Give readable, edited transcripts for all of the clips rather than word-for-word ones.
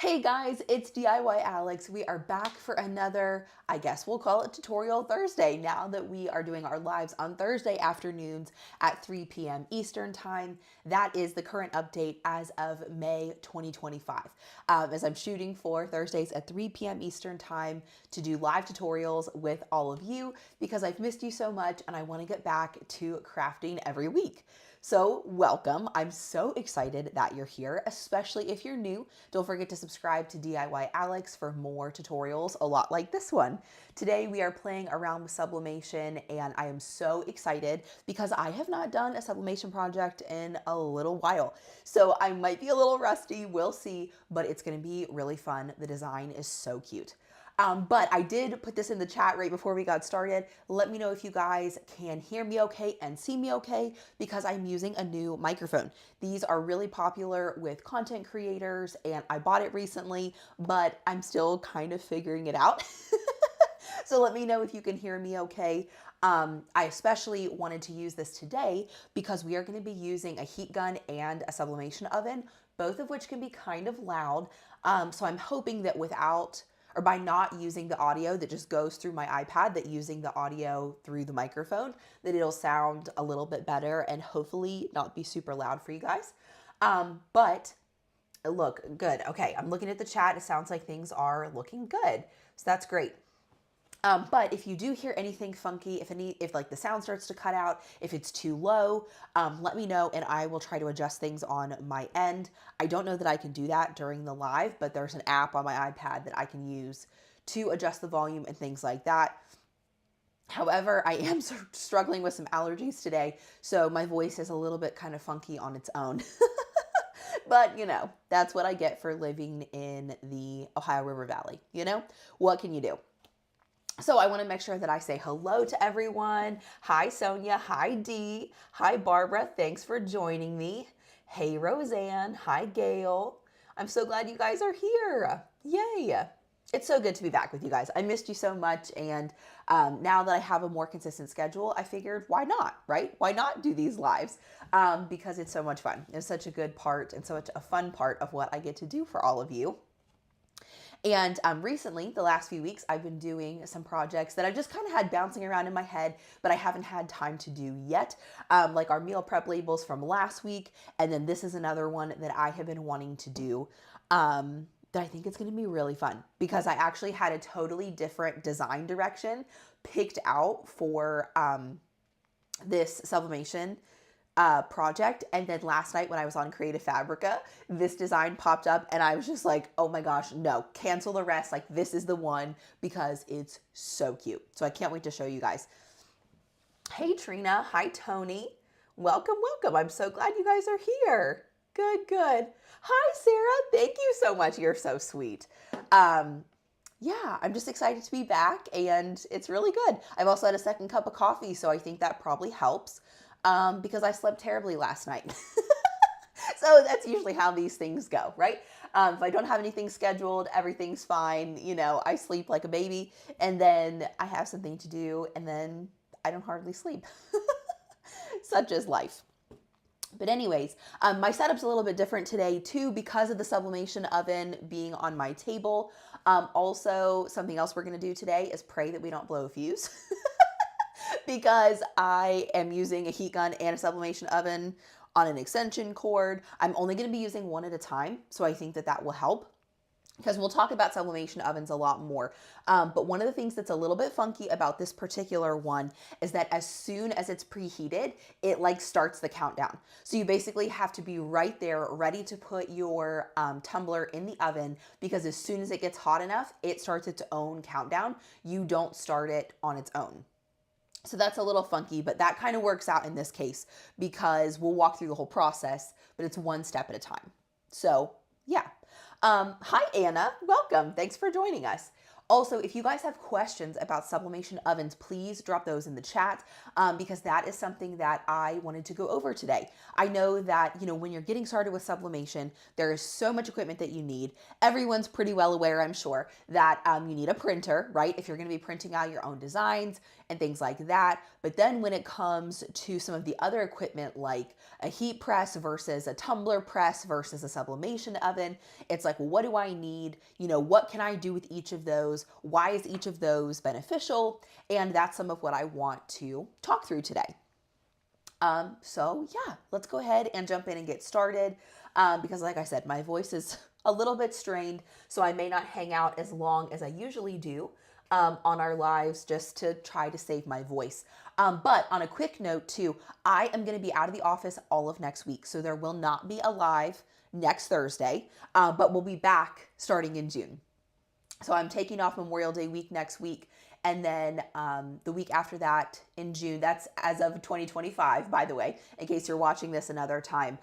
Hey guys, it's DIY Alex. We are back for another, I guess we'll call it Tutorial Thursday, now that we are doing our lives on Thursday afternoons at 3 p.m. Eastern Time. That is the current update as of May 2025. As I'm shooting for Thursdays at 3 p.m. Eastern Time to do live tutorials with all of you because I've missed you so much and I want to get back to crafting every week. So welcome. I'm so excited that you're here, especially if you're new. Don't forget to subscribe to DIY Alex for more tutorials, a lot like this one. Today we are playing around with sublimation and I am so excited because I have not done a sublimation project in a little while. So I might be a little rusty, we'll see, but it's gonna be really fun. The design is so cute. But I did put this in the chat right before we got started. Let me know if you guys can hear me okay and see me okay because I'm using a new microphone. These are really popular with content creators and I bought it recently, but I'm still kind of figuring it out. So let me know if you can hear me okay. I especially wanted to use this today because we are going to be using a heat gun and a sublimation oven, both of which can be kind of loud. So I'm hoping that by not using the audio that just goes through my iPad, that using the audio through the microphone, that it'll sound a little bit better and hopefully not be super loud for you guys. But look good. Okay, I'm looking at the chat. It sounds like things are looking good. So that's great. But if you do hear anything funky, if like the sound starts to cut out, if it's too low, let me know and I will try to adjust things on my end. I don't know that I can do that during the live, but there's an app on my iPad that I can use to adjust the volume and things like that. However, I am struggling with some allergies today, so my voice is a little bit kind of funky on its own. But, that's what I get for living in the Ohio River Valley. What can you do? So I want to make sure that I say hello to everyone. Hi, Sonia. Hi, Dee. Hi, Barbara. Thanks for joining me. Hey, Roseanne. Hi, Gail. I'm so glad you guys are here. Yay. It's so good to be back with you guys. I missed you so much. And now that I have a more consistent schedule, I figured why not, right? Why not do these lives? Because it's so much fun. It's such a good part and such a fun part of what I get to do for all of you. And recently, the last few weeks, I've been doing some projects that I just kind of had bouncing around in my head, but I haven't had time to do yet, like our meal prep labels from last week. And then this is another one that I have been wanting to do that I think it's going to be really fun because I actually had a totally different design direction picked out for this sublimation project. And then last night when I was on Creative Fabrica, this design popped up and I was just like, oh my gosh, no, cancel the rest. Like this is the one because it's so cute. So I can't wait to show you guys. Hey, Trina. Hi, Tony. Welcome, welcome. I'm so glad you guys are here. Good, good. Hi, Sarah. Thank you so much. You're so sweet. Yeah, I'm just excited to be back and it's really good. I've also had a second cup of coffee, so I think that probably helps. Because I slept terribly last night. So that's usually how these things go, right? If I don't have anything scheduled, everything's fine. I sleep like a baby and then I have something to do and then I don't hardly sleep. Such is life. But anyways, my setup's a little bit different today too because of the sublimation oven being on my table. Also, something else we're going to do today is pray that we don't blow a fuse. Because I am using a heat gun and a sublimation oven on an extension cord. I'm only going to be using one at a time, so I think that will help because we'll talk about sublimation ovens a lot more. But one of the things that's a little bit funky about this particular one is that as soon as it's preheated, it like starts the countdown. So you basically have to be right there ready to put your tumbler in the oven because as soon as it gets hot enough, it starts its own countdown. You don't start it on its own. So that's a little funky, but that kind of works out in this case because we'll walk through the whole process, but it's one step at a time. So yeah. Hi, Anna. Welcome. Thanks for joining us. Also, if you guys have questions about sublimation ovens, please drop those in the chat because that is something that I wanted to go over today. I know that, when you're getting started with sublimation, there is so much equipment that you need. Everyone's pretty well aware, I'm sure, that you need a printer, right? If you're going to be printing out your own designs and things like that. But then when it comes to some of the other equipment, like a heat press versus a tumbler press versus a sublimation oven, it's like, what do I need? You know, what can I do with each of those? Why is each of those beneficial? And that's some of what I want to talk through today. So yeah, let's go ahead and jump in and get started. Because like I said, my voice is a little bit strained, so I may not hang out as long as I usually do on our lives, just to try to save my voice. But on a quick note too, I am going to be out of the office all of next week, so there will not be a live next Thursday, but we'll be back starting in June. So I'm taking off Memorial Day week next week. And then the week after that in June, that's as of 2025, by the way, in case you're watching this another time,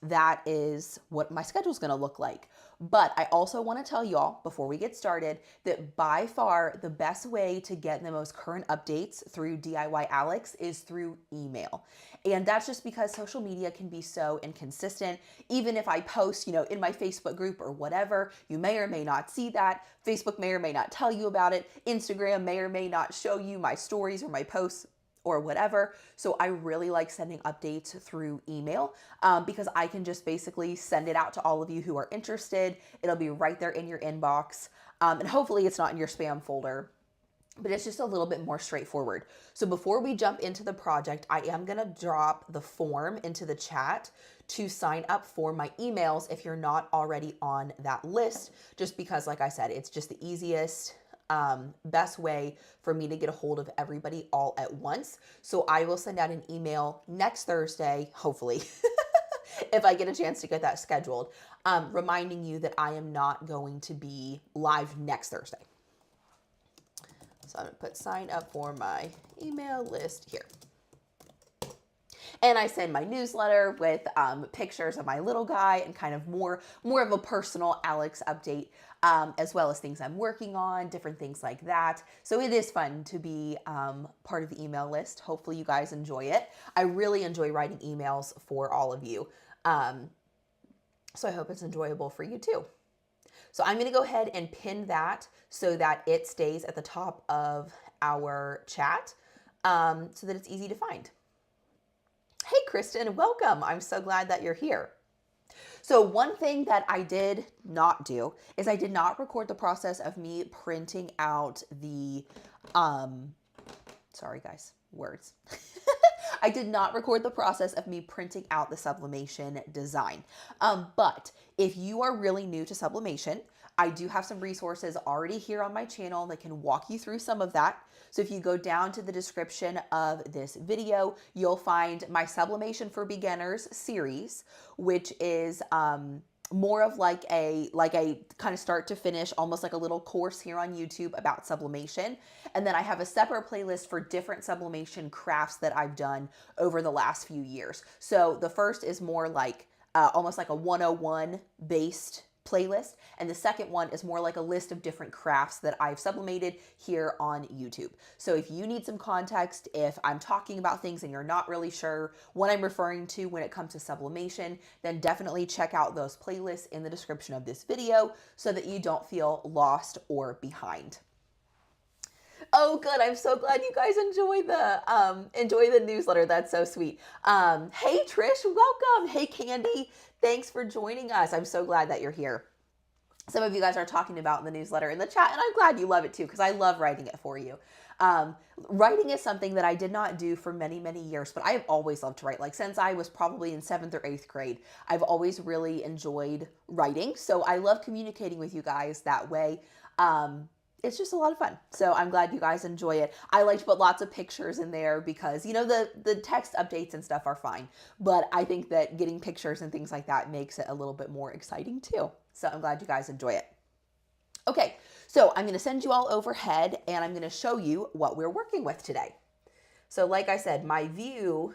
that is what my schedule is going to look like. But I also want to tell y'all before we get started that by far the best way to get the most current updates through DIY Alex is through email. And that's just because social media can be so inconsistent. Even if I post, you know, in my Facebook group or whatever, you may or may not see that. Facebook may or may not tell you about it. Instagram may or may not show you my stories or my posts or whatever. So I really like sending updates through email because I can just basically send it out to all of you who are interested. It'll be right there in your inbox. And hopefully it's not in your spam folder, but it's just a little bit more straightforward. So before we jump into the project, I am going to drop the form into the chat to sign up for my emails if you're not already on that list, just because, like I said, it's just the easiest best way for me to get a hold of everybody all at once. So I will send out an email next Thursday, hopefully, if I get a chance to get that scheduled, reminding you that I am not going to be live next Thursday. So I'm going to put sign up for my email list here. And I send my newsletter with pictures of my little guy and kind of more of a personal Alex update, as well as things I'm working on, different things like that. So it is fun to be part of the email list. Hopefully you guys enjoy it. I really enjoy writing emails for all of you. So I hope it's enjoyable for you too. So I'm going to go ahead and pin that so that it stays at the top of our chat, so that it's easy to find. Hey, Kristen, welcome. I'm so glad that you're here. So one thing that I did not do is I did not record the process of me printing out the, sorry guys, words. I did not record the process of me printing out the sublimation design. But if you are really new to sublimation, I do have some resources already here on my channel that can walk you through some of that. So if you go down to the description of this video, you'll find my Sublimation for Beginners series, which is more of like a kind of start to finish, almost like a little course here on YouTube about sublimation. And then I have a separate playlist for different sublimation crafts that I've done over the last few years. So the first is more like almost like a 101 based playlist, and the second one is more like a list of different crafts that I've sublimated here on YouTube. So if you need some context, if I'm talking about things and you're not really sure what I'm referring to when it comes to sublimation, then definitely check out those playlists in the description of this video so that you don't feel lost or behind. Oh, good. I'm so glad you guys enjoy the newsletter. That's so sweet. Hey, Trish, welcome. Hey, Candy. Thanks for joining us. I'm so glad that you're here. Some of you guys are talking about the newsletter in the chat, and I'm glad you love it too, because I love writing it for you. Writing is something that I did not do for many, many years, but I have always loved to write. Like since I was probably in 7th or 8th grade, I've always really enjoyed writing. So I love communicating with you guys that way. It's just a lot of fun. So I'm glad you guys enjoy it. I like to put lots of pictures in there because, you know, the text updates and stuff are fine. But I think that getting pictures and things like that makes it a little bit more exciting too. So I'm glad you guys enjoy it. Okay, so I'm going to send you all overhead and I'm going to show you what we're working with today. So like I said, my view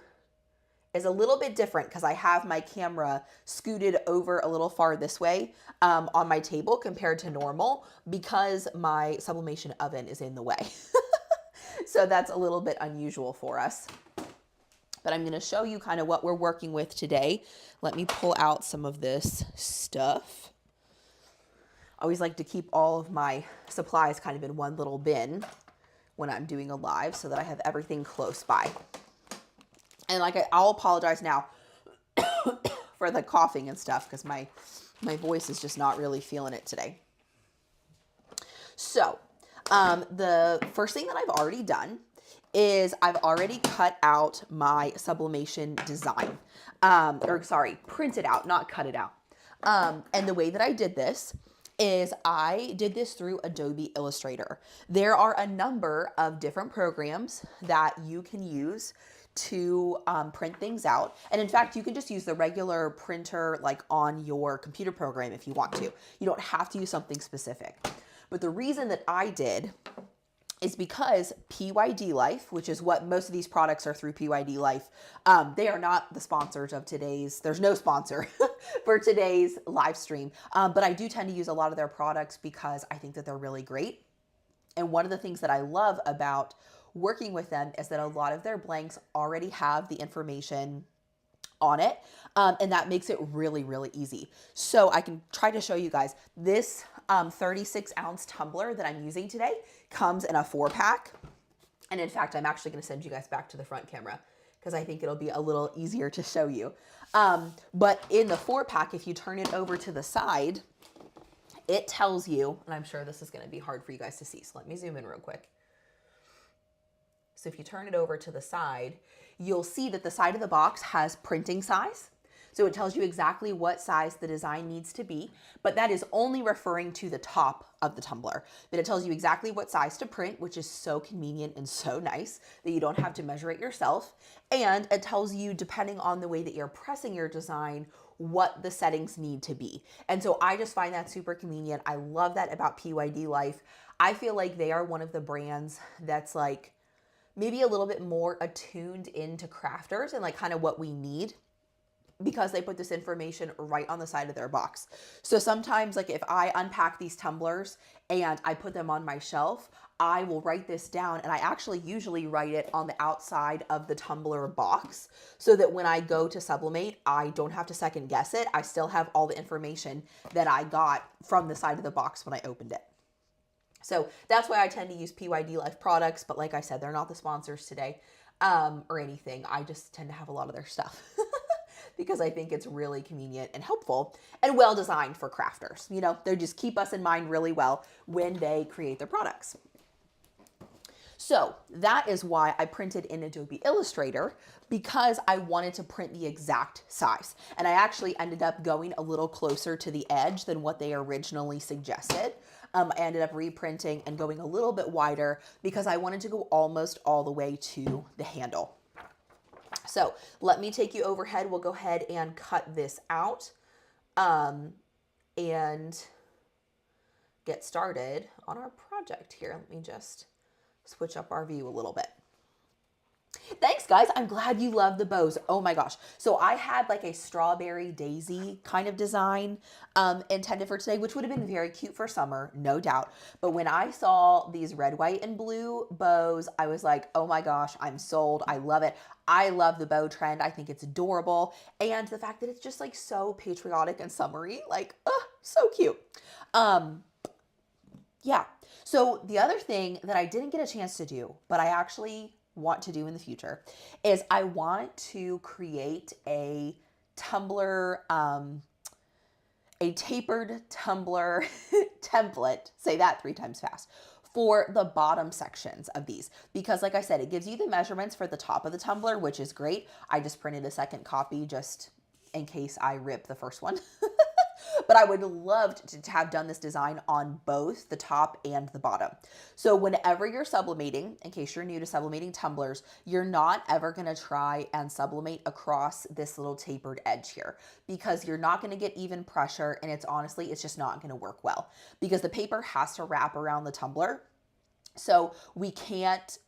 is a little bit different because I have my camera scooted over a little far this way on my table compared to normal because my sublimation oven is in the way. So that's a little bit unusual for us. But I'm going to show you kind of what we're working with today. Let me pull out some of this stuff. I always like to keep all of my supplies kind of in one little bin when I'm doing a live so that I have everything close by. And like I'll apologize now for the coughing and stuff because my voice is just not really feeling it today. So the first thing that I've already done is I've already cut out my sublimation design, printed out, not cut it out. And the way that I did this is I did this through Adobe Illustrator. There are a number of different programs that you can use to print things out. And in fact, you can just use the regular printer like on your computer program if you want to. You don't have to use something specific. But the reason that I did is because PYD Life, which is what most of these products are through PYD Life, they are not the sponsors of today's, there's no sponsor for today's live stream. But I do tend to use a lot of their products because I think that they're really great. And one of the things that I love about working with them is that a lot of their blanks already have the information on it. And that makes it really, really easy. So I can try to show you guys this 36-ounce tumbler that I'm using today comes in a 4-pack. And in fact, I'm actually going to send you guys back to the front camera because I think it'll be a little easier to show you. But in the 4-pack, if you turn it over to the side, it tells you, and I'm sure this is going to be hard for you guys to see. So let me zoom in real quick. So if you turn it over to the side, you'll see that the side of the box has printing size. So it tells you exactly what size the design needs to be, but that is only referring to the top of the tumbler. But it tells you exactly what size to print, which is so convenient and so nice that you don't have to measure it yourself. And it tells you, depending on the way that you're pressing your design, what the settings need to be. And so I just find that super convenient. I love that about PYD Life. I feel like they are one of the brands that's like maybe a little bit more attuned into crafters and like kind of what we need, because they put this information right on the side of their box. So sometimes like if I unpack these tumblers and I put them on my shelf, I will write this down, and I actually usually write it on the outside of the tumbler box so that when I go to sublimate, I don't have to second guess it. I still have all the information that I got from the side of the box when I opened it. So that's why I tend to use PYD Life products. But like I said, they're not the sponsors today or anything. I just tend to have a lot of their stuff because I think it's really convenient and helpful and well designed for crafters. You know, they just keep us in mind really well when they create their products. So that is why I printed in Adobe Illustrator, because I wanted to print the exact size. And I actually ended up going a little closer to the edge than what they originally suggested. I ended up reprinting and going a little bit wider because I wanted to go almost all the way to the handle. So let me take you overhead. We'll go ahead and cut this out and get started on our project here. Let me just switch up our view a little bit. Thanks, guys. I'm glad you love the bows. Oh my gosh. So I had like a strawberry daisy kind of design intended for today, which would have been very cute for summer, no doubt. But when I saw these red, white, and blue bows, I was like, oh my gosh, I'm sold. I love it. I love the bow trend. I think it's adorable. And the fact that it's just like so patriotic and summery, like, so cute. Yeah. So the other thing that I didn't get a chance to do, but I actually want to do in the future, is I want to create a tumbler, a tapered tumbler template, say that 3 times fast, for the bottom sections of these. Because like I said, it gives you the measurements for the top of the tumbler, which is great. I just printed a second copy just in case I rip the first one. But I would love to have done this design on both the top and the bottom. So whenever you're sublimating, in case you're new to sublimating tumblers, you're not ever going to try and sublimate across this little tapered edge here, because you're not going to get even pressure, and it's just not going to work well because the paper has to wrap around the tumbler. So we can't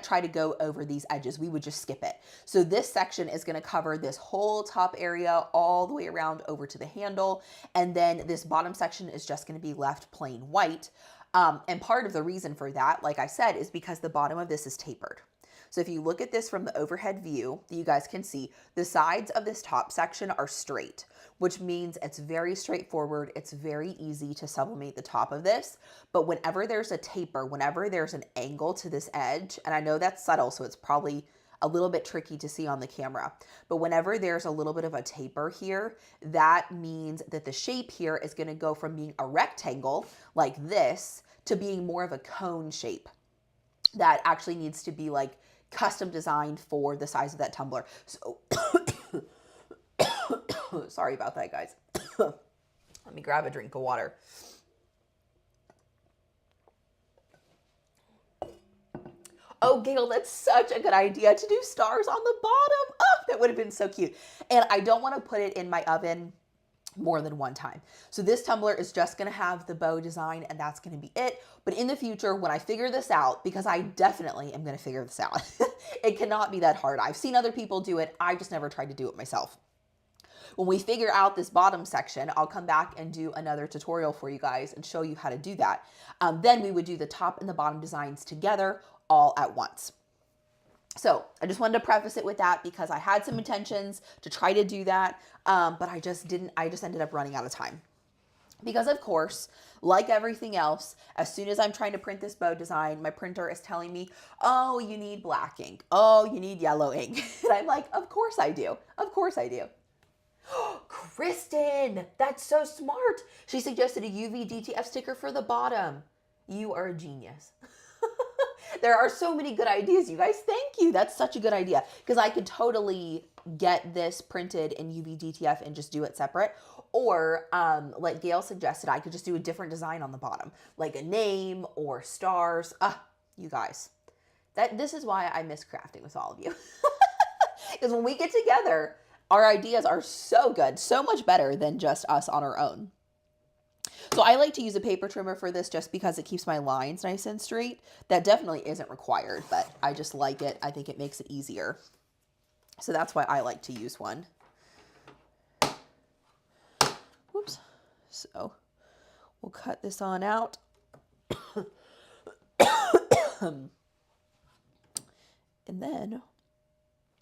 try to go over these edges. We would just skip it. So this section is going to cover this whole top area all the way around over to the handle. And then this bottom section is just going to be left plain white. And part of the reason for that, like I said, is because the bottom of this is tapered. So if you look at this from the overhead view, you guys can see the sides of this top section are straight, which means it's very straightforward. It's very easy to sublimate the top of this. But whenever there's a taper, whenever there's an angle to this edge, and I know that's subtle, so it's probably a little bit tricky to see on the camera, but whenever there's a little bit of a taper here, that means that the shape here is going to go from being a rectangle like this to being more of a cone shape that actually needs to be like custom designed for the size of that tumbler. So sorry about that, guys. Let me grab a drink of water. Oh, Gail, that's such a good idea to do stars on the bottom. Oh, that would have been so cute. And I don't want to put it in my oven more than one time. So this tumbler is just going to have the bow design and that's going to be it. But in the future, when I figure this out, because I definitely am going to figure this out, it cannot be that hard. I've seen other people do it. I just never tried to do it myself. When we figure out this bottom section, I'll come back and do another tutorial for you guys and show you how to do that. Then we would do the top and the bottom designs together all at once. So I just wanted to preface it with that because I had some intentions to try to do that, but I just didn't. I just ended up running out of time. Because of course, like everything else, as soon as I'm trying to print this bow design, my printer is telling me, oh, you need black ink. Oh, you need yellow ink. And I'm like, of course I do. Of course I do. Kristen, that's so smart. She suggested a UV DTF sticker for the bottom. You are a genius. There are so many good ideas, you guys. Thank you. That's such a good idea because I could totally get this printed in UV DTF and just do it separate. Or like Gail suggested, I could just do a different design on the bottom, like a name or stars. You guys, this is why I miss crafting with all of you. Because when we get together, our ideas are so good, so much better than just us on our own. So I like to use a paper trimmer for this just because it keeps my lines nice and straight. That definitely isn't required, but I just like it. I think it makes it easier. So that's why I like to use one. Whoops. So we'll cut this on out. And then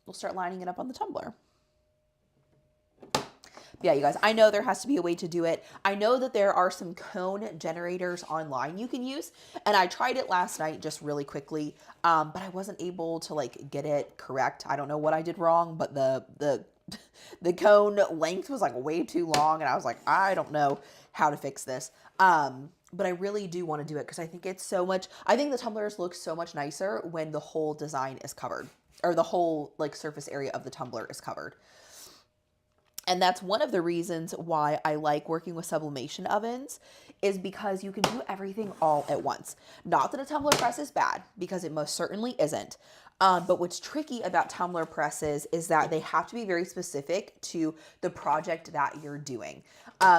we'll start lining it up on the tumbler. Yeah, you guys, I know there has to be a way to do it. I know that there are some cone generators online you can use, and I tried it last night just really quickly, but I wasn't able to like get it correct. I don't know what I did wrong, but the cone length was like way too long, and I was like, I don't know how to fix this. But I really do want to do it because I think it's so much, I think the tumblers look so much nicer when the whole design is covered, or the whole like surface area of the tumbler is covered. And that's one of the reasons why I like working with sublimation ovens, is because you can do everything all at once. Not that a tumbler press is bad, because it most certainly isn't. But what's tricky about tumbler presses is that they have to be very specific to the project that you're doing.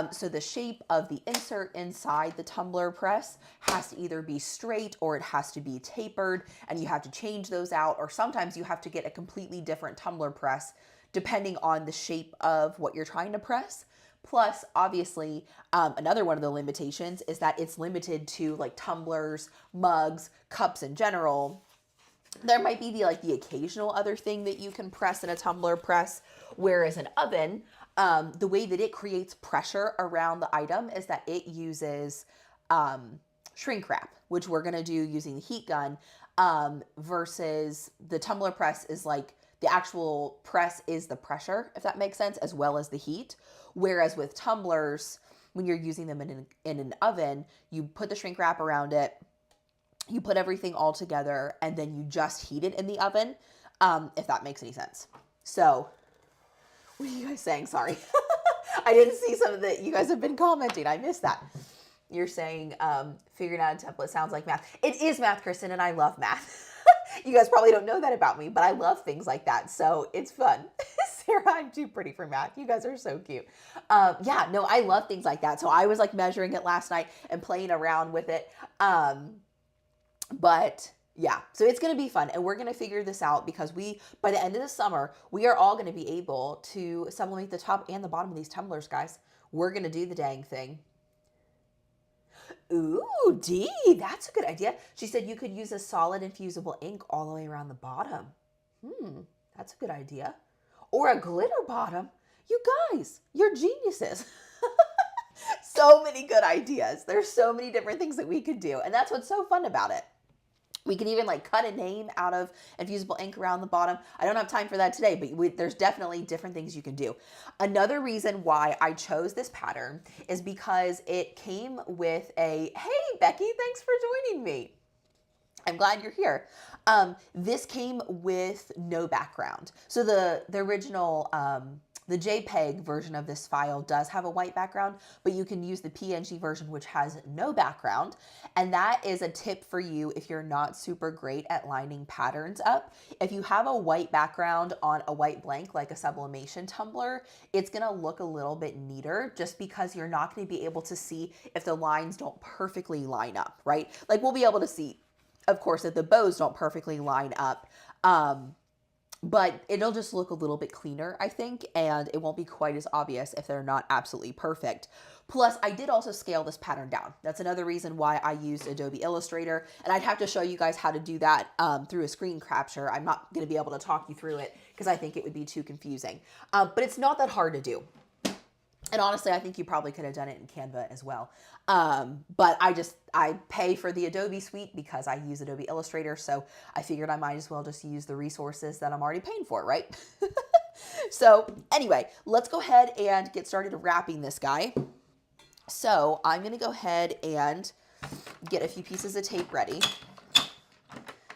So the shape of the insert inside the tumbler press has to either be straight or it has to be tapered, and you have to change those out, or sometimes you have to get a completely different tumbler press depending on the shape of what you're trying to press. Plus, obviously, another one of the limitations is that it's limited to like tumblers, mugs, cups in general. There might be the occasional other thing that you can press in a tumbler press, whereas an oven, the way that it creates pressure around the item is that it uses shrink wrap, which we're gonna do using the heat gun, versus the tumbler press is like, the actual press is the pressure, if that makes sense, as well as the heat. Whereas with tumblers, when you're using them in an oven, you put the shrink wrap around it, you put everything all together, and then you just heat it in the oven, if that makes any sense. So, what are you guys saying? Sorry. I didn't see some of that you guys have been commenting. I missed that. You're saying figuring out a template sounds like math. It is math, Kristen, and I love math. You guys probably don't know that about me, but I love things like that, so it's fun. Sarah, I'm too pretty for math. You guys are so cute. Yeah, no, I love things like that. So I was like measuring it last night and playing around with it. But yeah, so it's going to be fun, and we're going to figure this out because by the end of the summer, we are all going to be able to sublimate the top and the bottom of these tumblers, guys. We're going to do the dang thing. Ooh, Dee, that's a good idea. She said you could use a solid infusible ink all the way around the bottom. That's a good idea. Or a glitter bottom. You guys, you're geniuses. So many good ideas. There's so many different things that we could do. And that's what's so fun about it. We can even like cut a name out of infusible ink around the bottom. I don't have time for that today, but there's definitely different things you can do. Another reason why I chose this pattern is because it came with a, hey, Becky, thanks for joining me. I'm glad you're here. This came with no background. So the original, the JPEG version of this file does have a white background, but you can use the PNG version, which has no background. And that is a tip for you if you're not super great at lining patterns up. If you have a white background on a white blank, like a sublimation tumbler, it's gonna look a little bit neater just because you're not gonna be able to see if the lines don't perfectly line up, right? Like we'll be able to see, of course, that the bows don't perfectly line up, but it'll just look a little bit cleaner, I think, and it won't be quite as obvious if they're not absolutely perfect. Plus, I did also scale this pattern down. That's another reason why I used Adobe Illustrator, and I'd have to show you guys how to do that through a screen capture. I'm not going to be able to talk you through it because I think it would be too confusing, but it's not that hard to do. And honestly, I think you probably could have done it in Canva as well. But I pay for the Adobe suite because I use Adobe Illustrator. So I figured I might as well just use the resources that I'm already paying for, right? So anyway, let's go ahead and get started wrapping this guy. So I'm going to go ahead and get a few pieces of tape ready.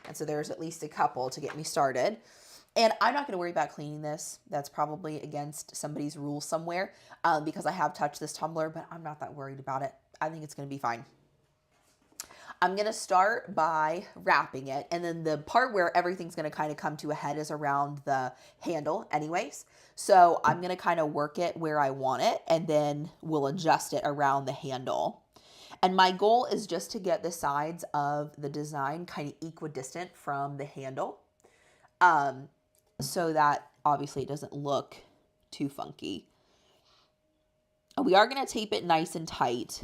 And so there's at least a couple to get me started. And I'm not going to worry about cleaning this. That's probably against somebody's rules somewhere because I have touched this tumbler, but I'm not that worried about it. I think it's going to be fine. I'm going to start by wrapping it. And then the part where everything's going to kind of come to a head is around the handle anyways. So I'm going to kind of work it where I want it, and then we'll adjust it around the handle. And my goal is just to get the sides of the design kind of equidistant from the handle. So that obviously it doesn't look too funky. We are going to tape it nice and tight.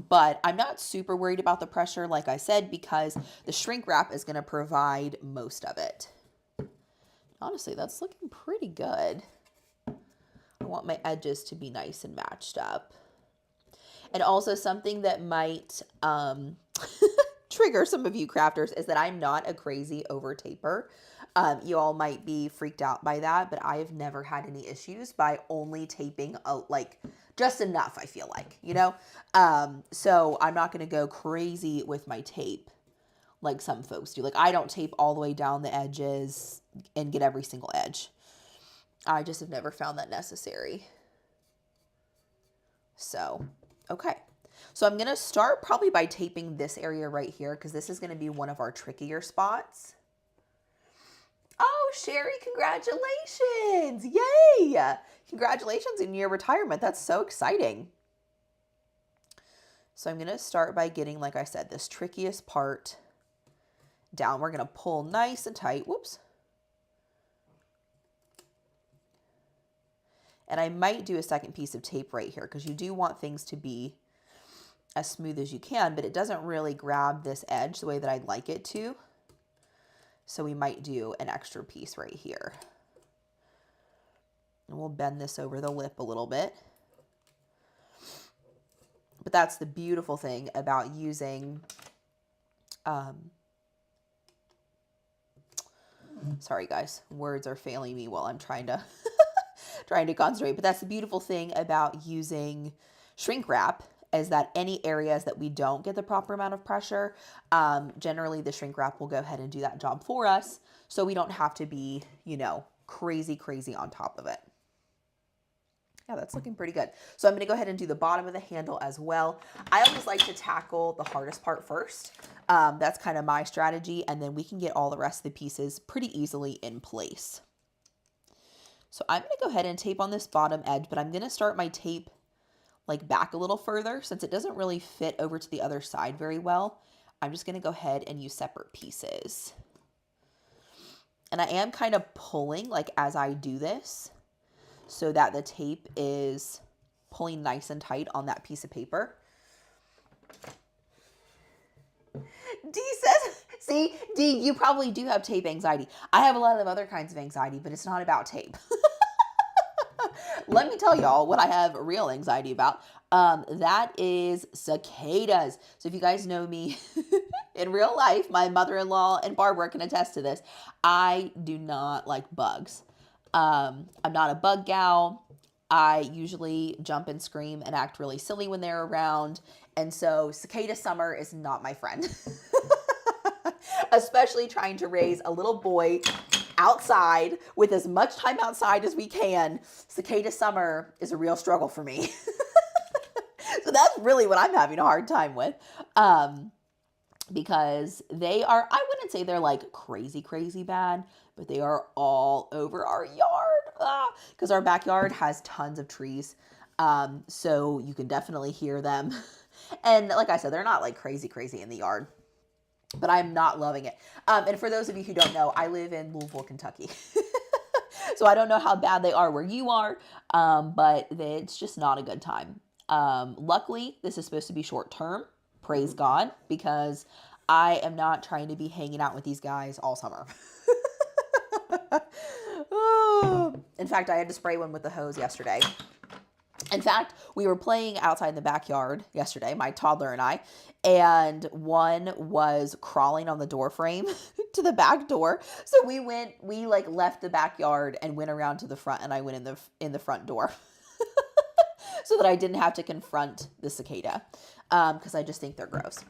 But I'm not super worried about the pressure, like I said, because the shrink wrap is going to provide most of it. Honestly, that's looking pretty good. I want my edges to be nice and matched up. And also something that might trigger some of you crafters is that I'm not a crazy over taper. You all might be freaked out by that, but I have never had any issues by only taping like just enough, I feel like, you know? So I'm not going to go crazy with my tape like some folks do. Like I don't tape all the way down the edges and get every single edge. I just have never found that necessary. So, okay. So I'm going to start probably by taping this area right here because this is going to be one of our trickier spots. Oh, Sherry, congratulations. Yay. Congratulations in your retirement. That's so exciting. So I'm going to start by getting, like I said, this trickiest part down. We're going to pull nice and tight. Whoops. And I might do a second piece of tape right here because you do want things to be as smooth as you can, but it doesn't really grab this edge the way that I'd like it to. So we might do an extra piece right here. And we'll bend this over the lip a little bit. But that's the beautiful thing about using, sorry guys, words are failing me while I'm trying to, trying to concentrate. But that's the beautiful thing about using shrink wrap is that any areas that we don't get the proper amount of pressure, generally the shrink wrap will go ahead and do that job for us. So we don't have to be, you know, crazy on top of it. Yeah, that's looking pretty good. So I'm going to go ahead and do the bottom of the handle as well. I always like to tackle the hardest part first. That's kind of my strategy. And then we can get all the rest of the pieces pretty easily in place. So I'm going to go ahead and tape on this bottom edge, but I'm going to start my tape like back a little further since it doesn't really fit over to the other side very well. I'm just going to go ahead and use separate pieces. And I am kind of pulling like as I do this so that the tape is pulling nice and tight on that piece of paper. Dee says, See, Dee, you probably do have tape anxiety. I have a lot of other kinds of anxiety, but it's not about tape. Let me tell y'all what I have real anxiety about. That is cicadas. So if you guys know me in real life, my mother-in-law and Barbara can attest to this. I do not like bugs. I'm not a bug gal. I usually jump and scream and act really silly when they're around. And so cicada summer is not my friend. Especially trying to raise a little boy outside with as much time outside as we can. Cicada summer is a real struggle for me. So that's really what I'm having a hard time with. Because they are, I wouldn't say they're like crazy, crazy bad, but they are all over our yard. Because our backyard has tons of trees. So you can definitely hear them. And like I said, they're not like crazy, crazy in the yard. But I'm not loving it. And for those of you who don't know, I live in Louisville, Kentucky. So I don't know how bad they are where you are, but it's just not a good time. Luckily, this is supposed to be short term. Praise God, because I am not trying to be hanging out with these guys all summer. In fact, I had to spray one with the hose yesterday. In fact, we were playing outside in the backyard yesterday, my toddler and I, and one was crawling on the door frame to the back door. So we like left the backyard and went around to the front, and I went in the front door so that I didn't have to confront the cicada, because I just think they're gross.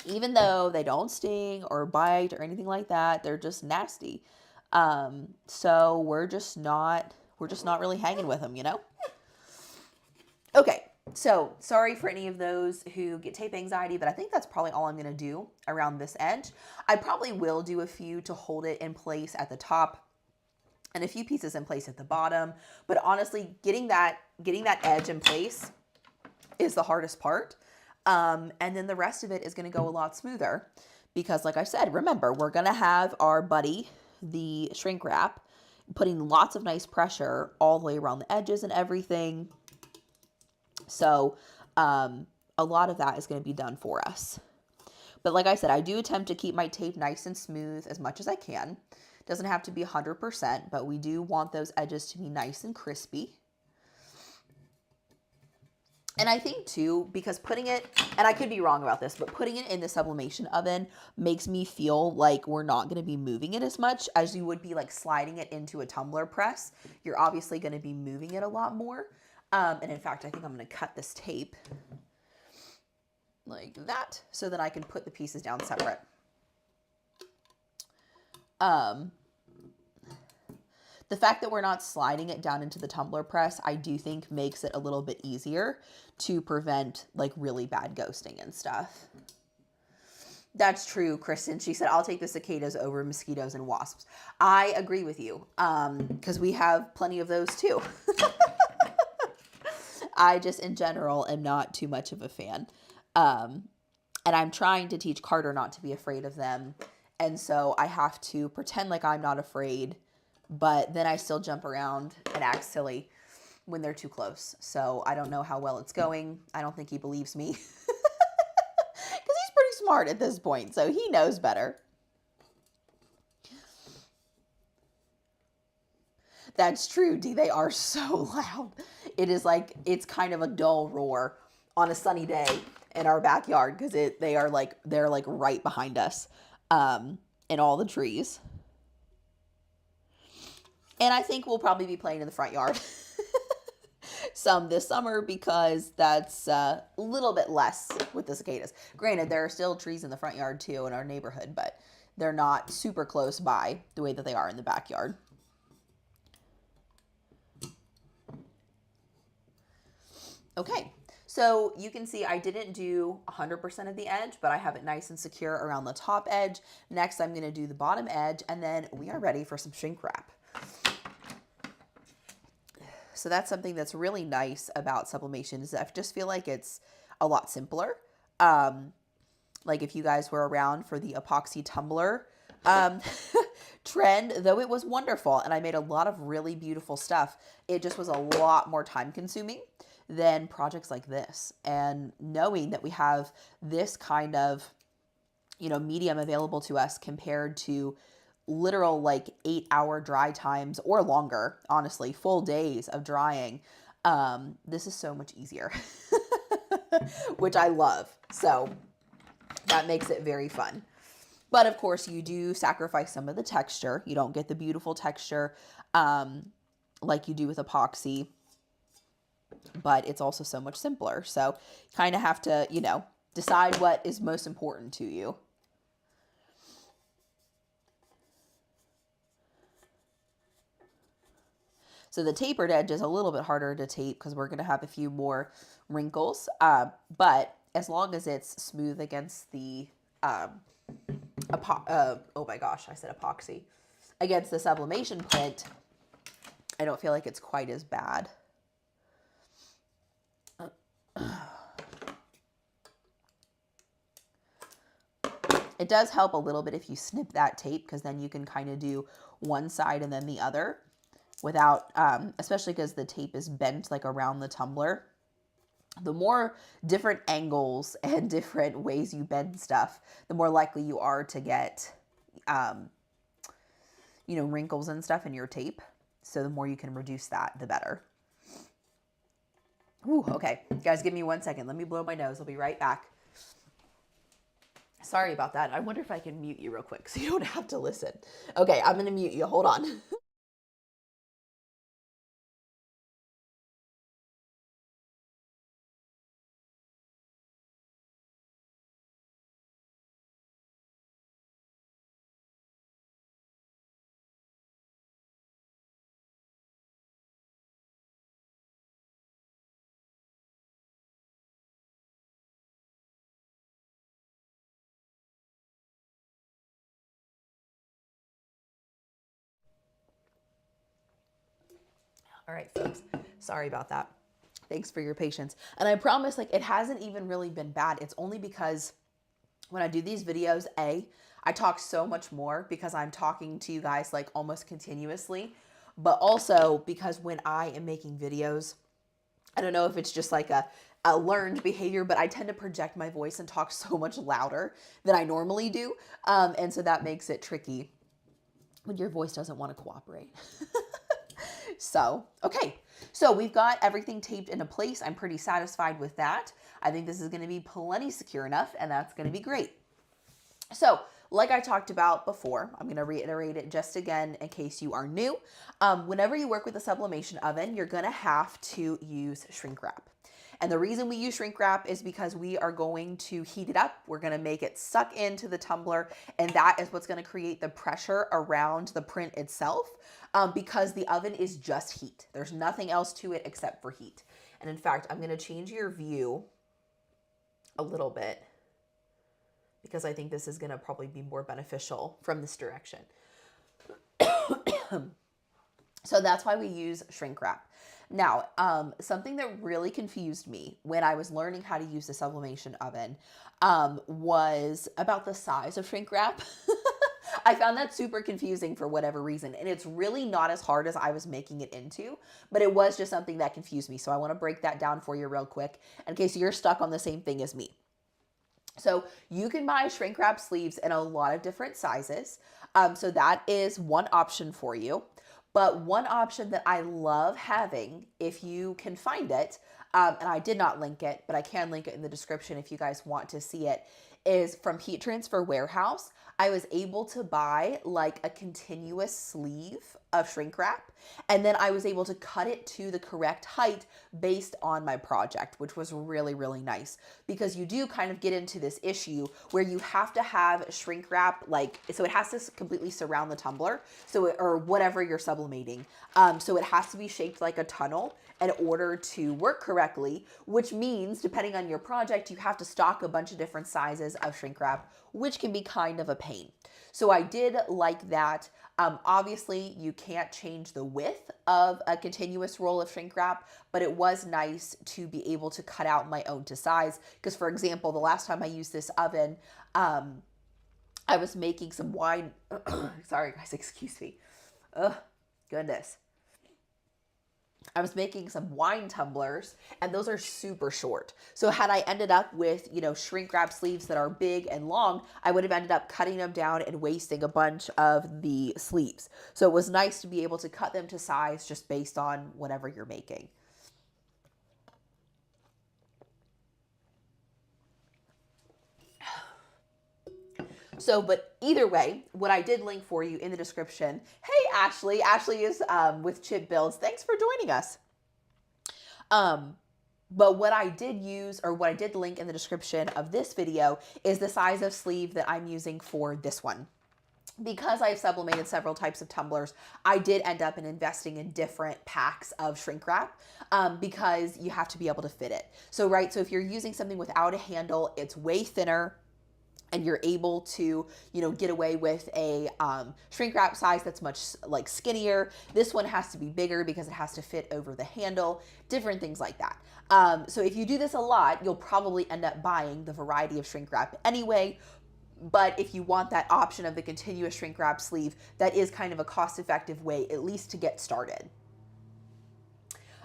Even though they don't sting or bite or anything like that, they're just nasty. So we're just not really hanging with them, you know? Okay, so sorry for any of those who get tape anxiety, but I think that's probably all I'm going to do around this edge. I probably will do a few to hold it in place at the top and a few pieces in place at the bottom. But honestly, getting that edge in place is the hardest part. And then the rest of it is going to go a lot smoother because, like I said, remember, we're going to have our buddy, the shrink wrap, putting lots of nice pressure all the way around the edges and everything. So a lot of that is going to be done for us. But like I said, I do attempt to keep my tape nice and smooth as much as I can. It doesn't have to be 100%, but we do want those edges to be nice and crispy. And I think too, because putting it, and I could be wrong about this, but putting it in the sublimation oven makes me feel like we're not going to be moving it as much as you would be like sliding it into a tumbler press. You're obviously going to be moving it a lot more. And in fact, I think I'm going to cut this tape like that so that I can put the pieces down separate. The fact that we're not sliding it down into the tumbler press, I do think makes it a little bit easier to prevent like really bad ghosting and stuff. That's true, Kristen. She said, I'll take the cicadas over mosquitoes and wasps. I agree with you, because we have plenty of those too. I just, in general, am not too much of a fan. And I'm trying to teach Carter not to be afraid of them. And so I have to pretend like I'm not afraid, but then I still jump around and act silly when they're too close. So I don't know how well it's going. I don't think he believes me. Because he's pretty smart at this point, so he knows better. That's true, Dee. They are so loud. It is like, it's kind of a dull roar on a sunny day in our backyard because they're like right behind us in all the trees. And I think we'll probably be playing in the front yard some this summer because that's a little bit less with the cicadas. Granted, there are still trees in the front yard too in our neighborhood, but they're not super close by the way that they are in the backyard. Okay, so you can see I didn't do 100% of the edge, but I have it nice and secure around the top edge. Next, I'm going to do the bottom edge, and then we are ready for some shrink wrap. So that's something that's really nice about sublimation is I just feel like it's a lot simpler. Like if you guys were around for the epoxy tumbler trend, though it was wonderful and I made a lot of really beautiful stuff, it just was a lot more time consuming than projects like this. And knowing that we have this kind of, medium available to us compared to literal like 8-hour dry times or longer, honestly, full days of drying. This is so much easier, which I love. So that makes it very fun. But of course, you do sacrifice some of the texture. You don't get the beautiful texture like you do with epoxy, but it's also so much simpler. So kind of have to, decide what is most important to you. So the tapered edge is a little bit harder to tape because we're going to have a few more wrinkles. But as long as it's smooth against the, oh my gosh, I said epoxy, against the sublimation print, I don't feel like it's quite as bad. It does help a little bit if you snip that tape, because then you can kind of do one side and then the other without, especially because the tape is bent like around the tumbler. The more different angles and different ways you bend stuff, the more likely you are to get, wrinkles and stuff in your tape. So the more you can reduce that, the better. Ooh, okay. Guys, give me 1 second. Let me blow my nose. I'll be right back. Sorry about that. I wonder if I can mute you real quick so you don't have to listen. Okay, I'm going to mute you. Hold on. All right, folks. Sorry about that. Thanks for your patience. And I promise, like, it hasn't even really been bad. It's only because when I do these videos, I talk so much more because I'm talking to you guys like almost continuously, but also because when I am making videos, I don't know if it's just like a learned behavior, but I tend to project my voice and talk so much louder than I normally do. And so that makes it tricky when your voice doesn't want to cooperate. So, okay. So we've got everything taped into place. I'm pretty satisfied with that. I think this is going to be plenty secure enough, and that's going to be great. So, like I talked about before, I'm going to reiterate it just again in case you are new. Whenever you work with a sublimation oven, you're going to have to use shrink wrap. And the reason we use shrink wrap is because we are going to heat it up. We're going to make it suck into the tumbler, and that is what's going to create the pressure around the print itself, because the oven is just heat. There's nothing else to it except for heat. And in fact, I'm going to change your view a little bit because I think this is going to probably be more beneficial from this direction. So that's why we use shrink wrap. Now, something that really confused me when I was learning how to use the sublimation oven was about the size of shrink wrap. I found that super confusing for whatever reason, and it's really not as hard as I was making it into, but it was just something that confused me. So I want to break that down for you real quick in case you're stuck on the same thing as me. So you can buy shrink wrap sleeves in a lot of different sizes. So that is one option for you. But one option that I love having, if you can find it, and I did not link it, but I can link it in the description if you guys want to see it, is from Heat Transfer Warehouse. I was able to buy like a continuous sleeve of shrink wrap, and then I was able to cut it to the correct height based on my project, which was really, really nice, because you do kind of get into this issue where you have to have shrink wrap, like, so it has to completely surround the tumbler, so or whatever you're sublimating. So it has to be shaped like a tunnel in order to work correctly, which means depending on your project, you have to stock a bunch of different sizes of shrink wrap, which can be kind of a pain. So I did like that. Obviously, you can't change the width of a continuous roll of shrink wrap, but it was nice to be able to cut out my own to size. Because, for example, the last time I used this oven, I was making some wine. Sorry, guys, excuse me. Ugh, goodness. I was making some wine tumblers, and those are super short. So had I ended up with, shrink wrap sleeves that are big and long, I would have ended up cutting them down and wasting a bunch of the sleeves. So it was nice to be able to cut them to size just based on whatever you're making. So, but either way, what I did link for you in the description. Hey, Ashley. Ashley is with Chip Builds. Thanks for joining us. But what I did use, or what I did link in the description of this video, is the size of sleeve that I'm using for this one. Because I've sublimated several types of tumblers, I did end up investing in different packs of shrink wrap because you have to be able to fit it. So, right, so if you're using something without a handle, it's way thinner, and you're able to, get away with a shrink wrap size that's much like skinnier. This one has to be bigger because it has to fit over the handle, different things like that. So if you do this a lot, you'll probably end up buying the variety of shrink wrap anyway. But if you want that option of the continuous shrink wrap sleeve, that is kind of a cost-effective way, at least to get started.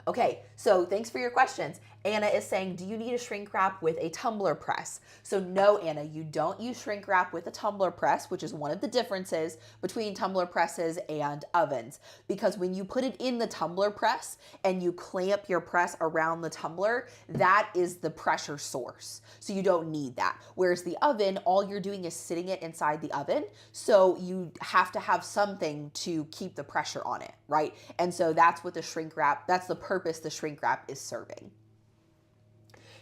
Okay, so thanks for your questions. Anna is saying, do you need a shrink wrap with a tumbler press? So no, Anna, you don't use shrink wrap with a tumbler press, which is one of the differences between tumbler presses and ovens. Because when you put it in the tumbler press and you clamp your press around the tumbler, that is the pressure source. So you don't need that. Whereas the oven, all you're doing is sitting it inside the oven. So you have to have something to keep the pressure on it, right? And so that's what the shrink wrap, that's the purpose the shrink wrap is serving.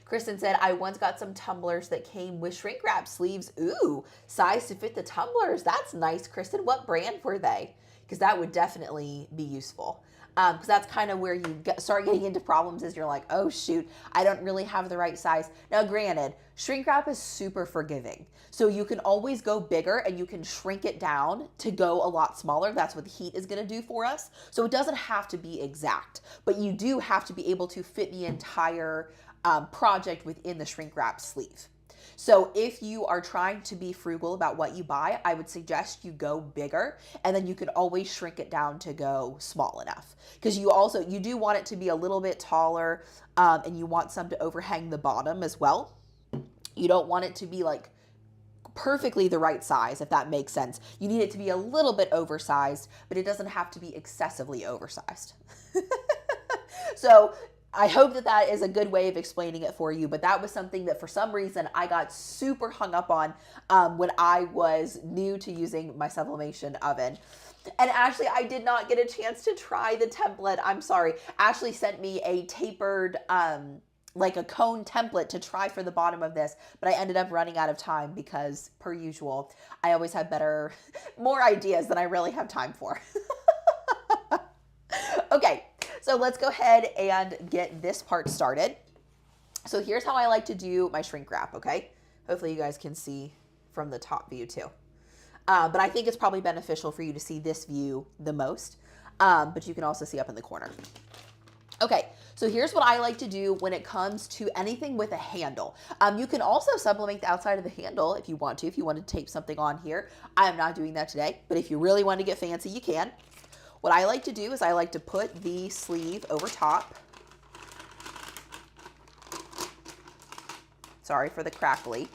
Kristen said, I once got some tumblers that came with shrink wrap sleeves. Ooh, size to fit the tumblers. That's nice, Kristen. What brand were they? Because that would definitely be useful. Because that's kind of where you start getting into problems, is you're like, oh shoot, I don't really have the right size. Now granted, shrink wrap is super forgiving. So you can always go bigger and you can shrink it down to go a lot smaller. That's what the heat is going to do for us. So it doesn't have to be exact, but you do have to be able to fit the entire project within the shrink wrap sleeve. So if you are trying to be frugal about what you buy, I would suggest you go bigger, and then you can always shrink it down to go small enough. Because you do want it to be a little bit taller, and you want some to overhang the bottom as well. You don't want it to be like perfectly the right size, if that makes sense. You need it to be a little bit oversized, but it doesn't have to be excessively oversized. So I hope that that is a good way of explaining it for you, but that was something that for some reason I got super hung up on when I was new to using my sublimation oven. And Ashley, I did not get a chance to try the template. I'm sorry. Ashley sent me a tapered, like a cone template to try for the bottom of this, but I ended up running out of time because, per usual, I always have more ideas than I really have time for. Okay. So let's go ahead and get this part started. So here's how I like to do my shrink wrap, okay? Hopefully you guys can see from the top view too. But I think it's probably beneficial for you to see this view the most, but you can also see up in the corner. Okay, so here's what I like to do when it comes to anything with a handle. You can also sublimate the outside of the handle if you want to tape something on here. I am not doing that today, but if you really want to get fancy, you can. What I like to do is I like to put the sleeve over top. Sorry for the crackly.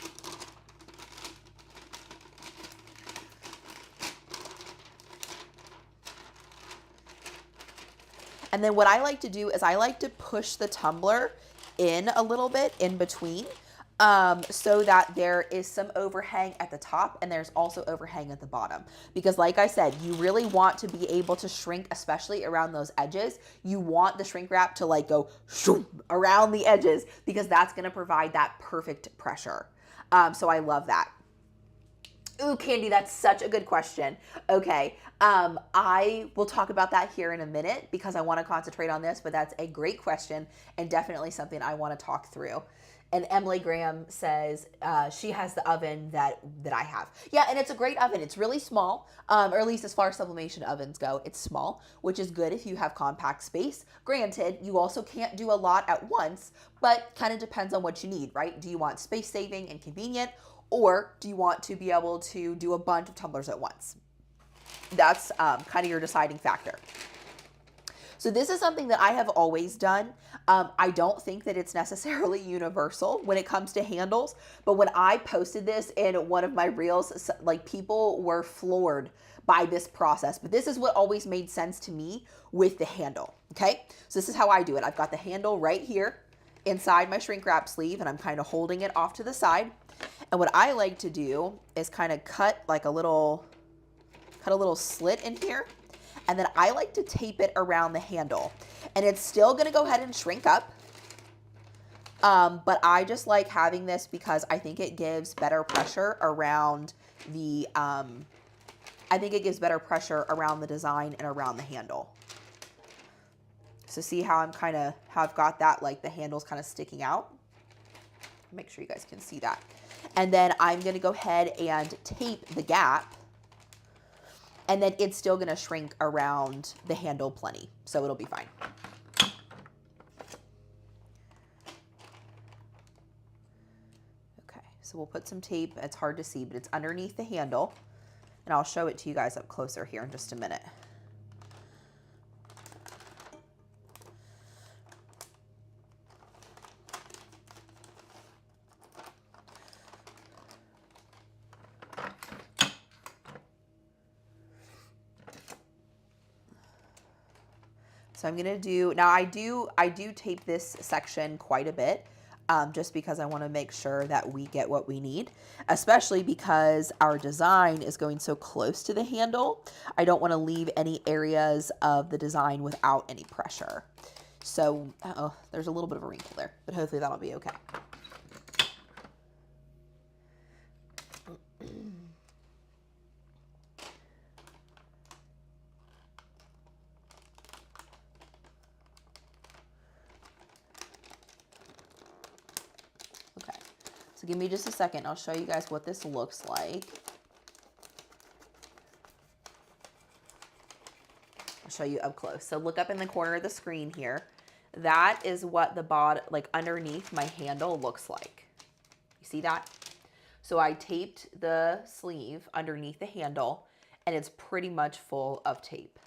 And then what I like to do is I like to push the tumbler in a little bit in between. So that there is some overhang at the top and there's also overhang at the bottom. Because like I said, you really want to be able to shrink, especially around those edges. You want the shrink wrap to like go around the edges because that's going to provide that perfect pressure. So I love that. Ooh, Candy, that's such a good question. Okay, I will talk about that here in a minute because I want to concentrate on this, but that's a great question and definitely something I want to talk through. And Emily Graham says she has the oven that I have. Yeah, and it's a great oven. It's really small, or at least as far as sublimation ovens go, it's small, which is good if you have compact space. Granted, you also can't do a lot at once, but kind of depends on what you need, right? Do you want space saving and convenient, or do you want to be able to do a bunch of tumblers at once? That's kind of your deciding factor. So this is something that I have always done. I don't think that it's necessarily universal when it comes to handles, but when I posted this in one of my reels, like people were floored by this process. But this is what always made sense to me with the handle, okay? So this is how I do it. I've got the handle right here inside my shrink wrap sleeve, and I'm kind of holding it off to the side. And what I like to do is kind of cut a little slit in here. And then I like to tape it around the handle. And it's still gonna go ahead and shrink up. But I just like having this because I think it gives better pressure around the, design and around the handle. So see how I've got that, like the handle's kind of sticking out. Make sure you guys can see that. And then I'm gonna go ahead and tape the gap, and then it's still gonna shrink around the handle plenty, so it'll be fine. Okay, so we'll put some tape. It's hard to see, but it's underneath the handle, and I'll show it to you guys up closer here in just a minute. So I'm gonna do, now I do tape this section quite a bit, just because I wanna make sure that we get what we need, especially because our design is going so close to the handle. I don't wanna leave any areas of the design without any pressure. So, there's a little bit of a wrinkle there, but hopefully that'll be okay. So give me just a second. I'll show you guys what this looks like. I'll show you up close. So look up in the corner of the screen here. That is what the bottom, like underneath my handle, looks like. You see that? So I taped the sleeve underneath the handle, and it's pretty much full of tape.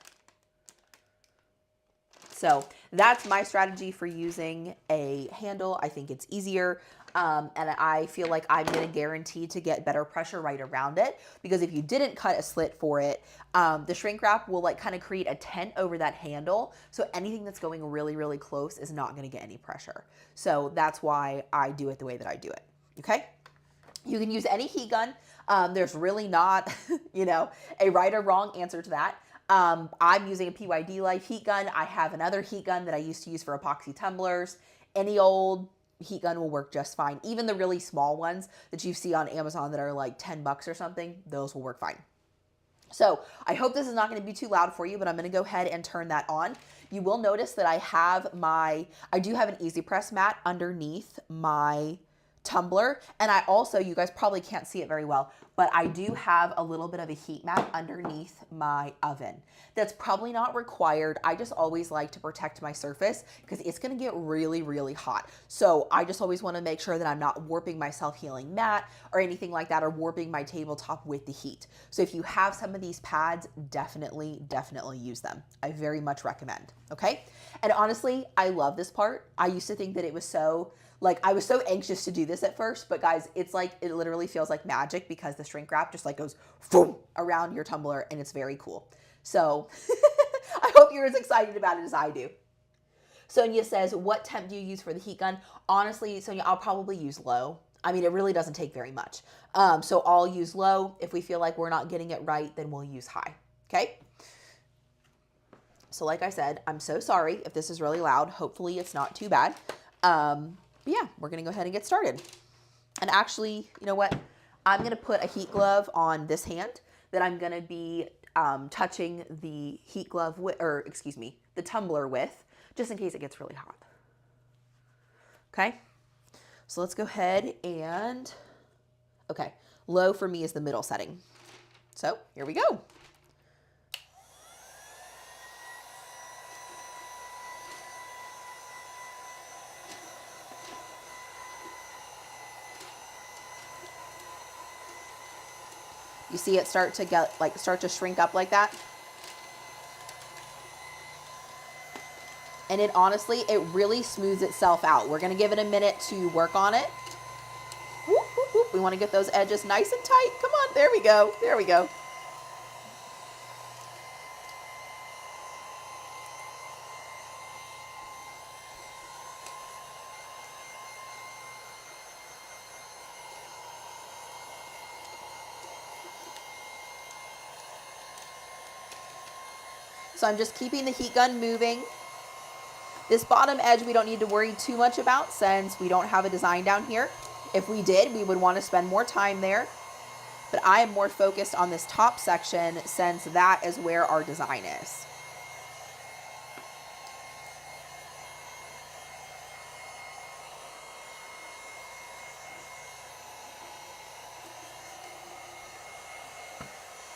So that's my strategy for using a handle. I think it's easier. And I feel like I'm going to guarantee to get better pressure right around it, because if you didn't cut a slit for it, the shrink wrap will like kind of create a tent over that handle. So anything that's going really, really close is not going to get any pressure. So that's why I do it the way that I do it. Okay. You can use any heat gun. There's really not, a right or wrong answer to that. I'm using a PYD Life heat gun. I have another heat gun that I used to use for epoxy tumblers. Any old heat gun will work just fine. Even the really small ones that you see on Amazon that are like 10 bucks or something, those will work fine. So I hope this is not going to be too loud for you, but I'm going to go ahead and turn that on. You will notice that I do have an easy press mat underneath my tumbler. And I also, you guys probably can't see it very well, but I do have a little bit of a heat mat underneath my oven. That's probably not required. I just always like to protect my surface because it's gonna get really, really hot. So I just always wanna make sure that I'm not warping my self-healing mat or anything like that, or warping my tabletop with the heat. So if you have some of these pads, definitely use them. I very much recommend, okay? And honestly, I love this part. I used to think that it was I was so anxious to do this at first, but guys, it's like, it literally feels like magic because the shrink wrap just like goes boom around your tumbler, and it's very cool. So I hope you're as excited about it as I do. Sonia says, what temp do you use for the heat gun? Honestly, Sonia, I'll probably use low. I mean, it really doesn't take very much. So I'll use low. If we feel like we're not getting it right, then we'll use high, okay? So like I said, I'm so sorry if this is really loud. Hopefully it's not too bad. But yeah, we're gonna go ahead and get started. And actually, you know what? I'm gonna put a heat glove on this hand that I'm gonna be touching the heat glove with, or excuse me, the tumbler with, just in case it gets really hot. Okay, so let's go ahead and, okay, low for me is the middle setting. So here we go. You see it start to shrink up like that? And it honestly, it really smooths itself out. We're gonna give it a minute to work on it. Whoop, whoop, whoop. We wanna get those edges nice and tight. Come on, there we go, there we go. So I'm just keeping the heat gun moving. This bottom edge we don't need to worry too much about since we don't have a design down here. If we did, we would want to spend more time there. But I am more focused on this top section since that is where our design is.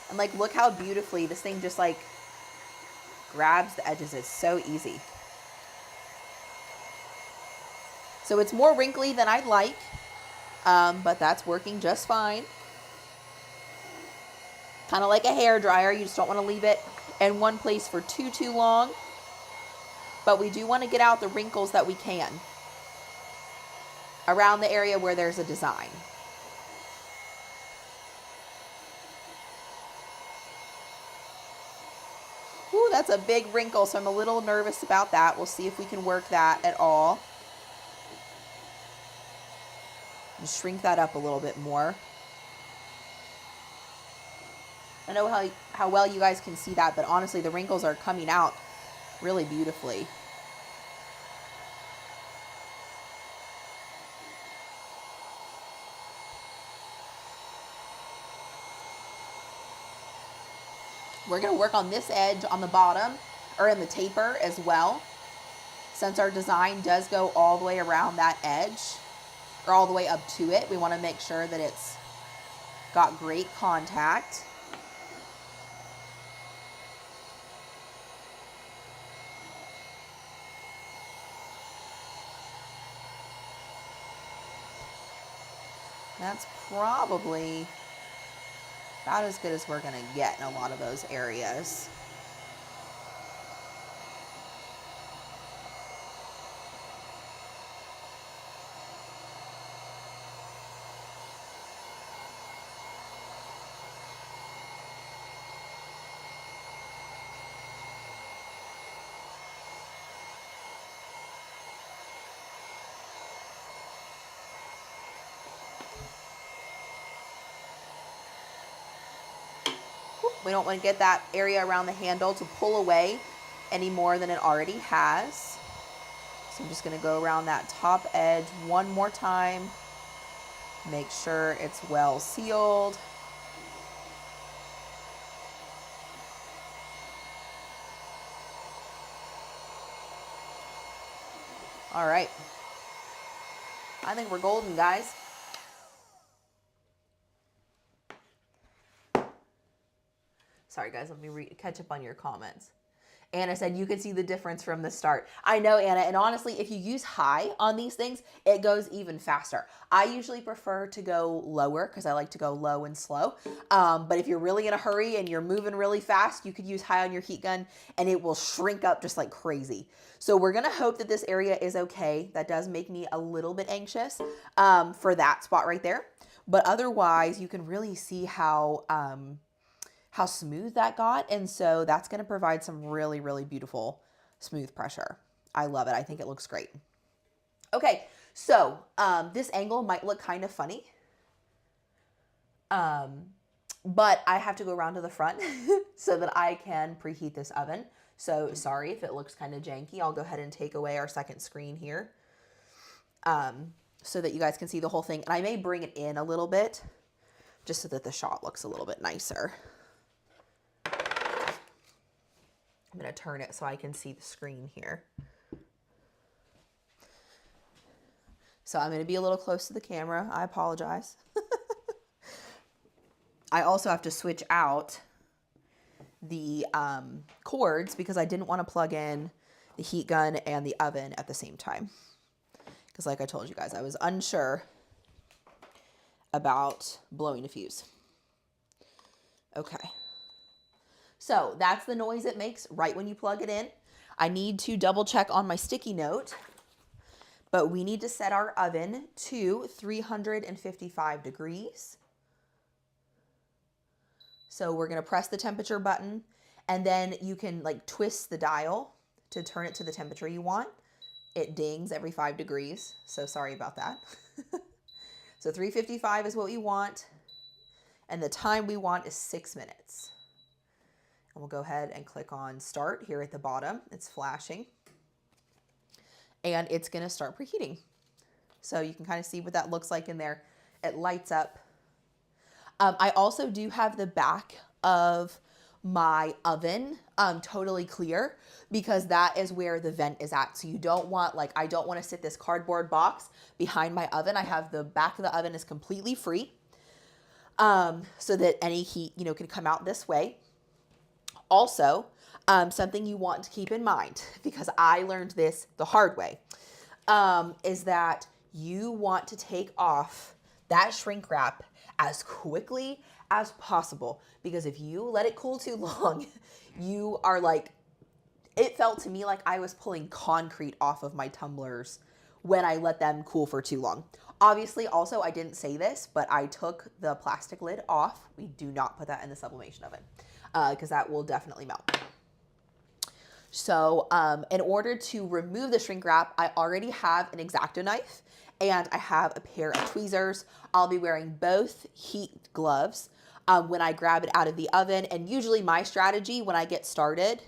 And like, look how beautifully this thing just like grabs the edges. It's so easy. So it's more wrinkly than I'd like, but that's working just fine. Kind of like a hair dryer. You just don't want to leave it in one place for too long. But we do want to get out the wrinkles that we can around the area where there's a design. Ooh, that's a big wrinkle, so I'm a little nervous about that. We'll see if we can work that at all. And shrink that up a little bit more. I know how well you guys can see that, but honestly, the wrinkles are coming out really beautifully. We're going to work on this edge on the bottom, or in the taper as well. Since our design does go all the way around that edge, or all the way up to it, we want to make sure that it's got great contact. That's probably about as good as we're going to get in a lot of those areas. We don't want to get that area around the handle to pull away any more than it already has. So I'm just going to go around that top edge one more time. Make sure it's well sealed. All right. I think we're golden, guys. Sorry, guys, let me catch up on your comments. Anna said you could see the difference from the start. I know, Anna, and honestly, if you use high on these things, it goes even faster. I usually prefer to go lower because I like to go low and slow. But if you're really in a hurry and you're moving really fast, you could use high on your heat gun and it will shrink up just like crazy. So we're gonna hope that this area is okay. That does make me a little bit anxious for that spot right there. But otherwise, you can really see how smooth that got. And so that's going to provide some really, really beautiful smooth pressure. I love it. I think it looks great. Okay. So, this angle might look kind of funny. But I have to go around to the front so that I can preheat this oven. So sorry if it looks kind of janky. I'll go ahead and take away our second screen here. So that you guys can see the whole thing. And I may bring it in a little bit just so that the shot looks a little bit nicer. I'm going to turn it so I can see the screen here. So I'm going to be a little close to the camera. I apologize. I also have to switch out the cords because I didn't want to plug in the heat gun and the oven at the same time. Because like I told you guys, I was unsure about blowing a fuse. Okay. So that's the noise it makes right when you plug it in. I need to double check on my sticky note, but we need to set our oven to 355 degrees. So we're going to press the temperature button, and then you can like twist the dial to turn it to the temperature you want. It dings every 5 degrees, so sorry about that. So 355 is what we want, and the time we want is 6 minutes. And we'll go ahead and click on start here at the bottom. It's flashing, and it's going to start preheating. So you can kind of see what that looks like in there. It lights up. I also do have the back of my oven totally clear, because that is where the vent is at. So you don't want, like, I don't want to sit this cardboard box behind my oven. I have the back of the oven is completely free, so that any heat, you know, can come out this way. Also, something you want to keep in mind, because I learned this the hard way, is that you want to take off that shrink wrap as quickly as possible, because if you let it cool too long, you are like, it felt to me like I was pulling concrete off of my tumblers when I let them cool for too long. Obviously, also, I didn't say this, but I took the plastic lid off. We do not put that in the sublimation oven, because that will definitely melt. So in order to remove the shrink wrap, I already have an X-Acto knife, and I have a pair of tweezers. I'll be wearing both heat gloves when I grab it out of the oven. And usually my strategy when I get started,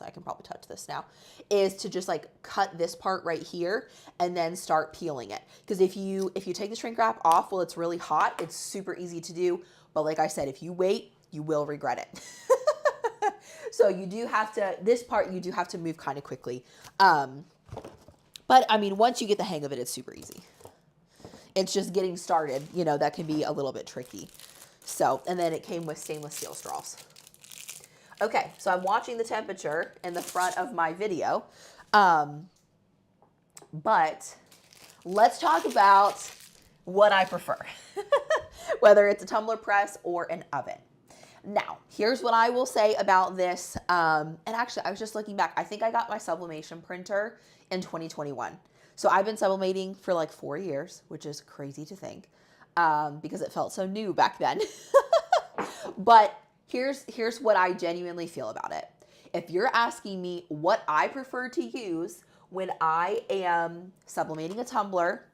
I can probably touch this now, is to just like cut this part right here and then start peeling it. Because if you take the shrink wrap off while it's really hot, it's super easy to do. But like I said, if you wait, you will regret it. So you do have to, this part you do have to move kind of quickly. But I mean, once you get the hang of it, it's super easy. It's just getting started, you know, that can be a little bit tricky. So, and then it came with stainless steel straws. Okay, so I'm watching the temperature in the front of my video. But let's talk about what I prefer, whether it's a tumbler press or an oven. Now, here's what I will say about this. And actually, I was just looking back. I think I got my sublimation printer in 2021. So I've been sublimating for like 4 years, which is crazy to think, because it felt so new back then. But here's what I genuinely feel about it. If you're asking me what I prefer to use when I am sublimating a tumbler,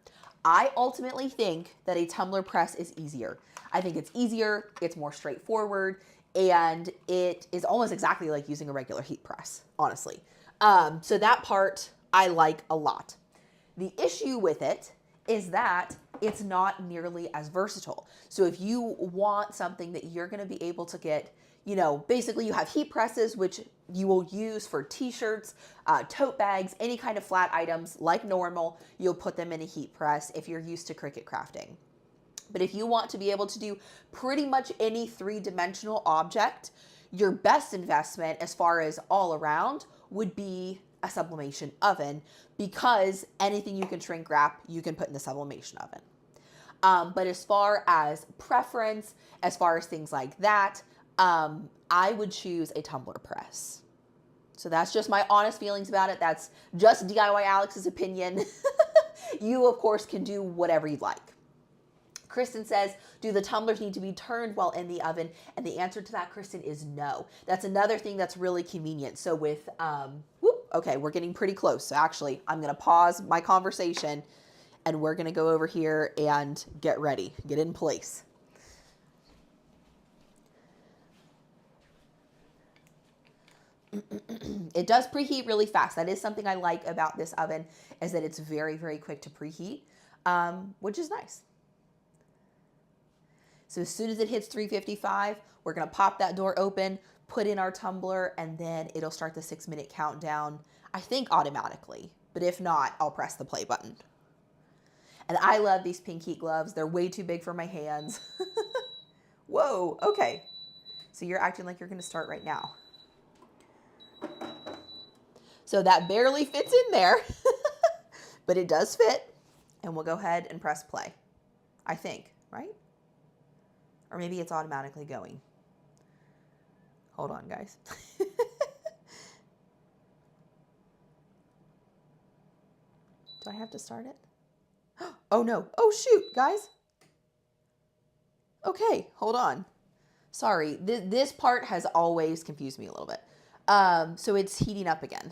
I ultimately think that a tumbler press is easier. I think it's easier, it's more straightforward, and it is almost exactly like using a regular heat press, honestly. So that part I like a lot. The issue with it is that it's not nearly as versatile. So if you want something that you're going to be able to get, you know, basically you have heat presses, which you will use for t-shirts, tote bags, any kind of flat items like normal, you'll put them in a heat press if you're used to Cricut crafting. But if you want to be able to do pretty much any three-dimensional object, your best investment as far as all around would be a sublimation oven, because anything you can shrink wrap, you can put in the sublimation oven. But as far as preference, as far as things like that, I would choose a tumbler press. So that's just my honest feelings about it. That's just DIY Alex's opinion. You, of course, can do whatever you'd like. Kristen says, do the tumblers need to be turned while in the oven? And the answer to that, Kristen, is no. That's another thing that's really convenient. So with, okay, we're getting pretty close. So actually, I'm going to pause my conversation and we're going to go over here and get ready, get in place. It does preheat really fast. That is something I like about this oven, is that it's very, very quick to preheat, which is nice. So as soon as it hits 355, we're going to pop that door open, put in our tumbler, and then it'll start the 6-minute countdown, I think automatically. But if not, I'll press the play button. And I love these pink heat gloves. They're way too big for my hands. Whoa, okay. So you're acting like you're going to start right now. So that barely fits in there, but it does fit. And we'll go ahead and press play, I think, right? Or maybe it's automatically going. Hold on, guys. Do I have to start it? Oh no. Oh shoot, guys. Okay, hold on. Sorry, this part has always confused me a little bit. So it's heating up again.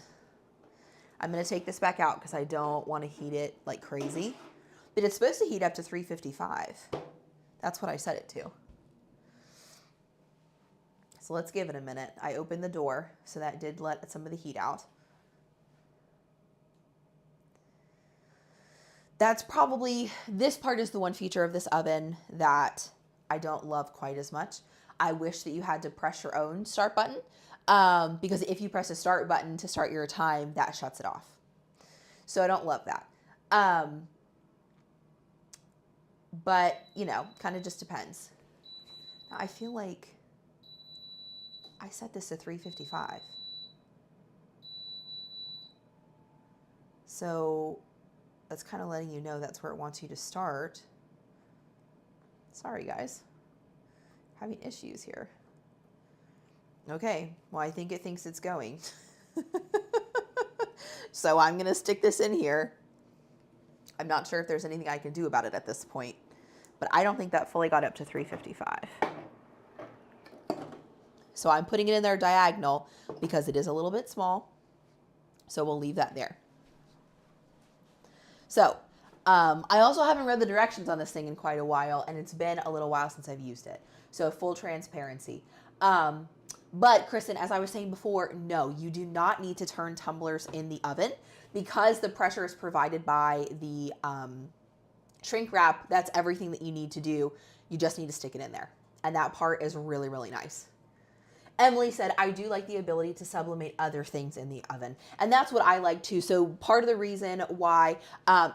I'm going to take this back out because I don't want to heat it like crazy. But it's supposed to heat up to 355. That's what I set it to. So let's give it a minute. I opened the door, so that did let some of the heat out. That's probably, this part is the one feature of this oven that I don't love quite as much. I wish that you had to press your own start button, because if you press a start button to start your time, that shuts it off. So I don't love that. But, you know, kind of just depends. Now, I feel like I set this to 355. So that's kind of letting you know that's where it wants you to start. Sorry, guys. Having issues here. Okay, well, I think it thinks it's going. So I'm going to stick this in here. I'm not sure if there's anything I can do about it at this point, but I don't think that fully got up to 355. So I'm putting it in there diagonal because it is a little bit small. So we'll leave that there. So I also haven't read the directions on this thing in quite a while, and it's been a little while since I've used it. So full transparency. But Kristen, as I was saying before, no, you do not need to turn tumblers in the oven because the pressure is provided by the shrink wrap. That's everything that you need to do. You just need to stick it in there. And that part is really, really nice. Emily said, I do like the ability to sublimate other things in the oven. And that's what I like too. So part of the reason why,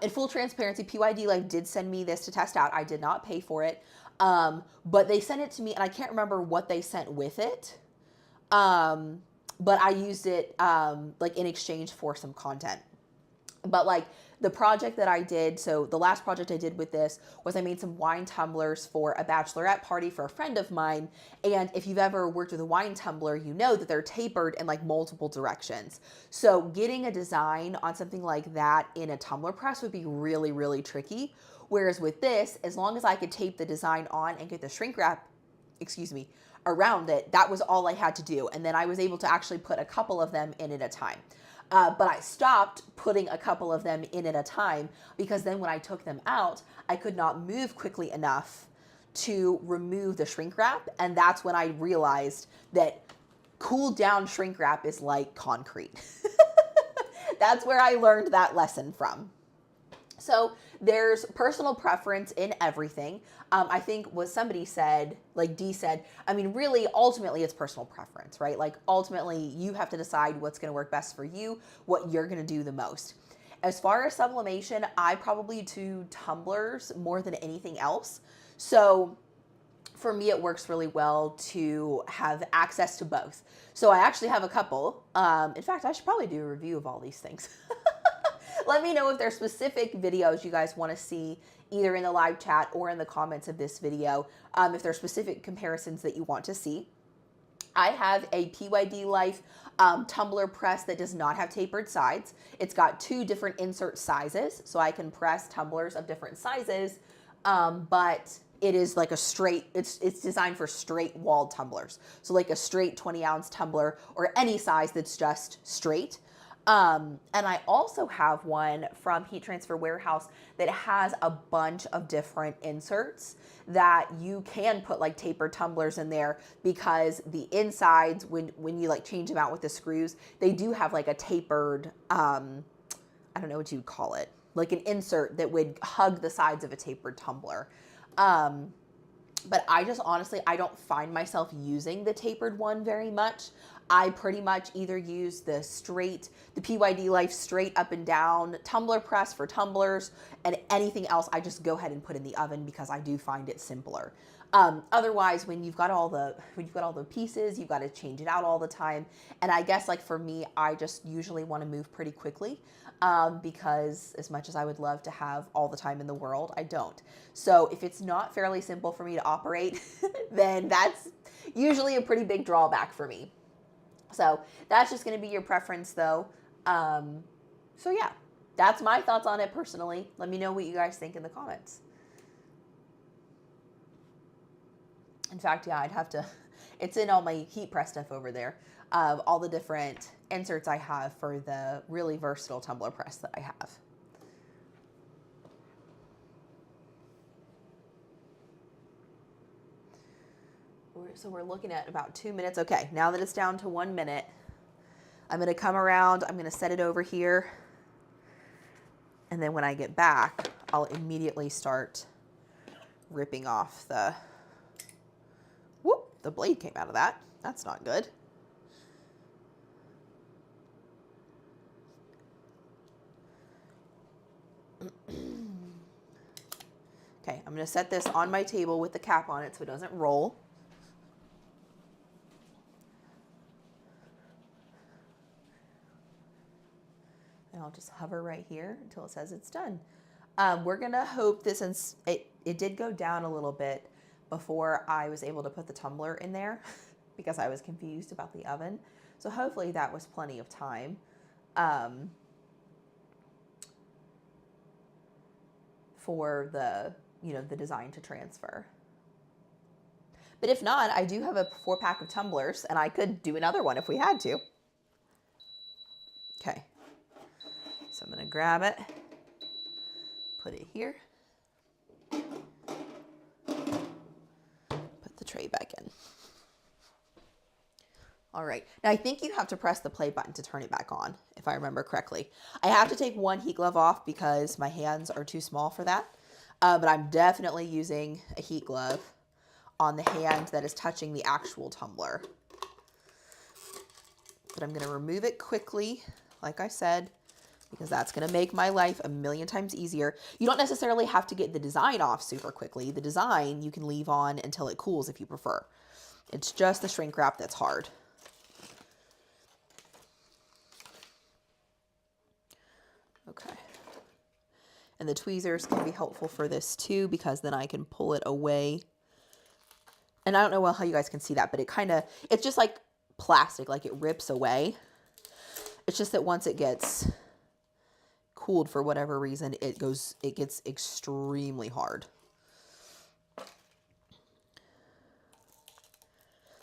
in full transparency, PYD Life did send me this to test out. I did not pay for it. But they sent it to me and I can't remember what they sent with it. But I used it, like in exchange for some content. But like the project that I did, so the last project I did with this was I made some wine tumblers for a bachelorette party for a friend of mine. And if you've ever worked with a wine tumbler, you know that they're tapered in like multiple directions. So getting a design on something like that in a tumbler press would be really, really tricky. Whereas with this, as long as I could tape the design on and get the shrink wrap, around it, that was all I had to do. And then I was able to actually put a couple of them in at a time. But I stopped putting a couple of them in at a time because then when I took them out, I could not move quickly enough to remove the shrink wrap. And that's when I realized that cooled down shrink wrap is like concrete. That's where I learned that lesson from. So there's personal preference in everything. I think what somebody said, like Dee said, I mean, really, ultimately, it's personal preference, right? Like, ultimately, you have to decide what's going to work best for you, what you're going to do the most. As far as sublimation, I probably do tumblers more than anything else. So for me, it works really well to have access to both. So I actually have a couple. In fact, I should probably do a review of all these things. Let me know if there's specific videos you guys want to see either in the live chat or in the comments of this video, if there's specific comparisons that you want to see. I have a PYD Life tumbler press that does not have tapered sides. It's got two different insert sizes, so I can press tumblers of different sizes, but it is like a straight, it's designed for straight walled tumblers. So like a straight 20-ounce tumbler or any size that's just straight. And I also have one from Heat Transfer Warehouse that has a bunch of different inserts that you can put like tapered tumblers in there because the insides, when you like change them out with the screws, they do have like a tapered, I don't know what you'd call it, like an insert that would hug the sides of a tapered tumbler. But I just honestly, I don't find myself using the tapered one very much. I pretty much either use the PYD Life straight up and down tumbler press for tumblers, and anything else I just go ahead and put in the oven because I do find it simpler. Otherwise, when you've got all the pieces, you've got to change it out all the time. And I guess like for me, I just usually want to move pretty quickly. Because as much as I would love to have all the time in the world, I don't. So if it's not fairly simple for me to operate, then that's usually a pretty big drawback for me. So that's just going to be your preference though. So yeah. That's my thoughts on it personally. Let me know what you guys think in the comments. In fact, yeah, I'd have to, it's in all my heat press stuff over there. All the different inserts I have for the really versatile tumbler press that I have. So we're looking at about 2 minutes. Okay, now that it's down to 1 minute, I'm going to come around. I'm going to set it over here. And then when I get back, I'll immediately start ripping off the, whoop, the blade came out of that. That's not good. Okay, I'm going to set this on my table with the cap on it so it doesn't roll. And I'll just hover right here until it says it's done. We're gonna hope this, since it did go down a little bit before I was able to put the tumbler in there because I was confused about the oven. So hopefully that was plenty of time. For the, the design to transfer. But if not, I do have a 4-pack of tumblers and I could do another one if we had to. Okay. So I'm going to grab it, put it here, put the tray back in. All right. Now I think you have to press the play button to turn it back on, if I remember correctly. I have to take one heat glove off because my hands are too small for that. But I'm definitely using a heat glove on the hand that is touching the actual tumbler. But I'm going to remove it quickly, like I said, because that's going to make my life a million times easier. You don't necessarily have to get the design off super quickly. The design you can leave on until it cools if you prefer. It's just the shrink wrap that's hard. Okay. And the tweezers can be helpful for this too, because then I can pull it away. And I don't know how you guys can see that, but it's just like plastic, like it rips away. It's just that once it gets cooled for whatever reason, it gets extremely hard.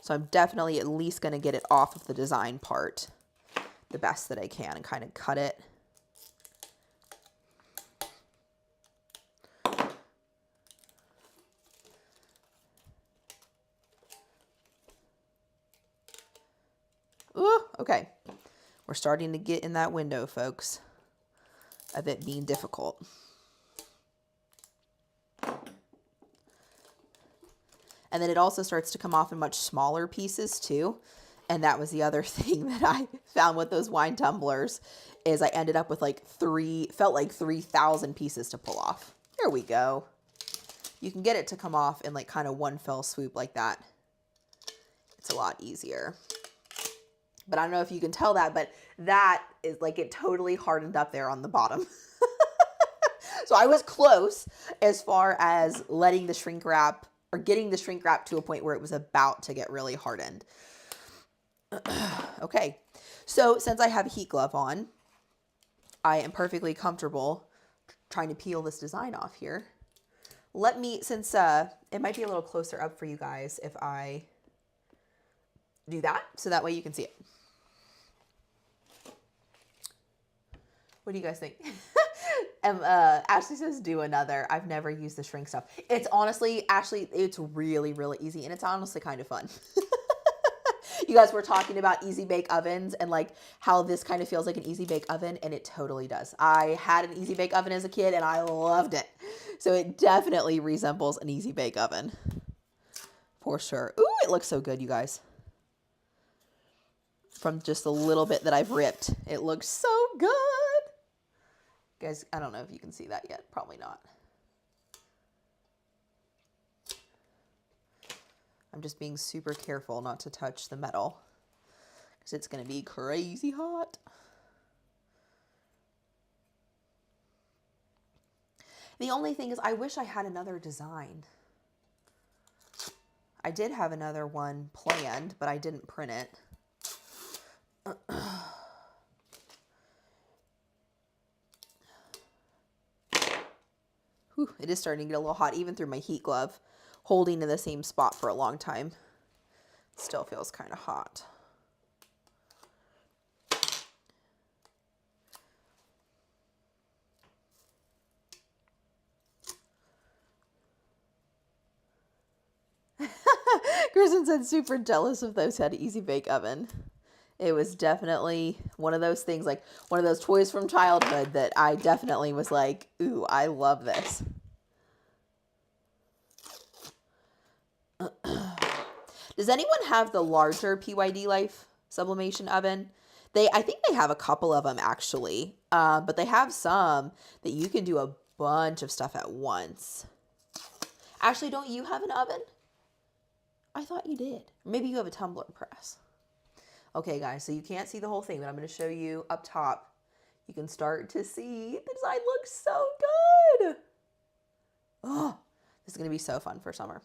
So I'm definitely at least going to get it off of the design part the best that I can and kind of cut it. Ooh, okay. We're starting to get in that window, folks, of it being difficult. And then it also starts to come off in much smaller pieces too. And that was the other thing that I found with those wine tumblers, is I ended up with felt like 3,000 pieces to pull off. There we go. You can get it to come off in kind of one fell swoop like that. It's a lot easier. But I don't know if you can tell that, but that is it totally hardened up there on the bottom. So I was close as far as letting the shrink wrap, or getting the shrink wrap to a point where it was about to get really hardened. Okay, so since I have a heat glove on, I am perfectly comfortable trying to peel this design off here. Since it might be a little closer up for you guys if I do that, so that way you can see it. What do you guys think? Ashley says do another. I've never used the shrink stuff. It's honestly, Ashley, it's really, really easy, and it's honestly kind of fun. You guys were talking about easy bake ovens and how this kind of feels like an easy bake oven, and it totally does. I had an easy bake oven as a kid and I loved it. So it definitely resembles an easy bake oven for sure. Ooh, it looks so good, you guys. From just a little bit that I've ripped, it looks so good. Guys, I don't know if you can see that yet. Probably not. I'm just being super careful not to touch the metal because it's going to be crazy hot. The only thing is I wish I had another design. I did have another one planned, but I didn't print it. Whew, it is starting to get a little hot, even through my heat glove. Holding in the same spot for a long time. Still feels kind of hot. Kristen said super jealous of those who had an easy bake oven. It was definitely one of those things, like one of those toys from childhood that I definitely was like, ooh, I love this. Does anyone have the larger PYD Life sublimation oven? I think they have a couple of them actually, but they have some that you can do a bunch of stuff at once. Ashley, don't you have an oven? I thought you did. Maybe you have a tumbler press. Okay, guys, so you can't see the whole thing, but I'm going to show you up top. You can start to see the design looks so good. Oh, this is going to be so fun for summer.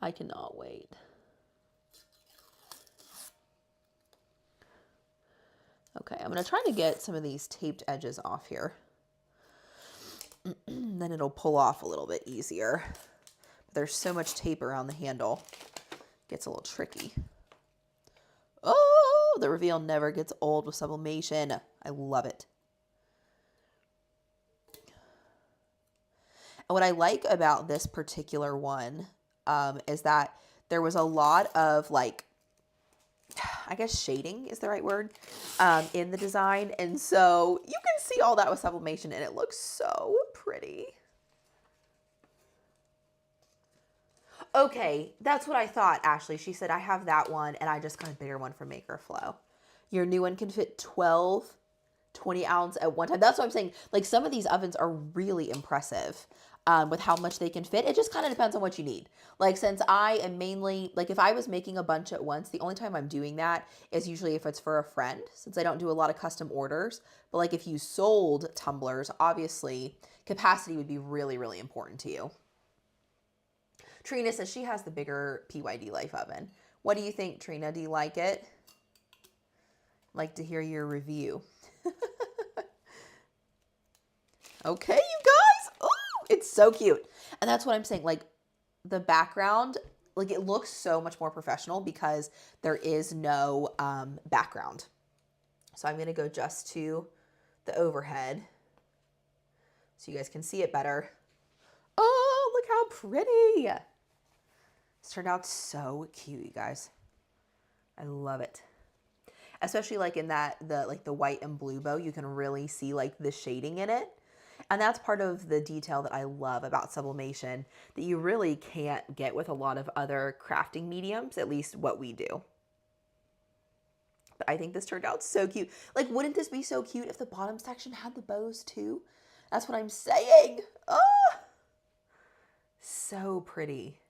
I cannot wait. Okay, I'm going to try to get some of these taped edges off here. Then it'll pull off a little bit easier. But there's so much tape around the handle. It gets a little tricky. Oh, the reveal never gets old with sublimation. I love it. And what I like about this particular one is that there was a lot of like, I guess shading is the right word, in the design. And so you can see all that with sublimation and it looks so pretty. Okay, that's what I thought, Ashley. She said, I have that one and I just got a bigger one from Maker Flow. Your new one can fit 12, 20 ounce at one time. That's what I'm saying. Like some of these ovens are really impressive with how much they can fit. It just kind of depends on what you need. Like since I am mainly, like if I was making a bunch at once, the only time I'm doing that is usually if it's for a friend, since I don't do a lot of custom orders. But like if you sold tumblers, obviously capacity would be really, really important to you. Trina says she has the bigger PYD Life oven. What do you think, Trina? Do you like it? Like to hear your review. Okay, you guys. Oh, it's so cute. And that's what I'm saying. Like the background, like it looks so much more professional because there is no background. So I'm going to go just to the overhead so you guys can see it better. Oh, look how pretty. This turned out so cute, you guys. I love it. Especially like in that, the white and blue bow, you can really see like the shading in it. And that's part of the detail that I love about sublimation that you really can't get with a lot of other crafting mediums, at least what we do. But I think this turned out so cute. Like, wouldn't this be so cute if the bottom section had the bows too? That's what I'm saying. Oh, so pretty.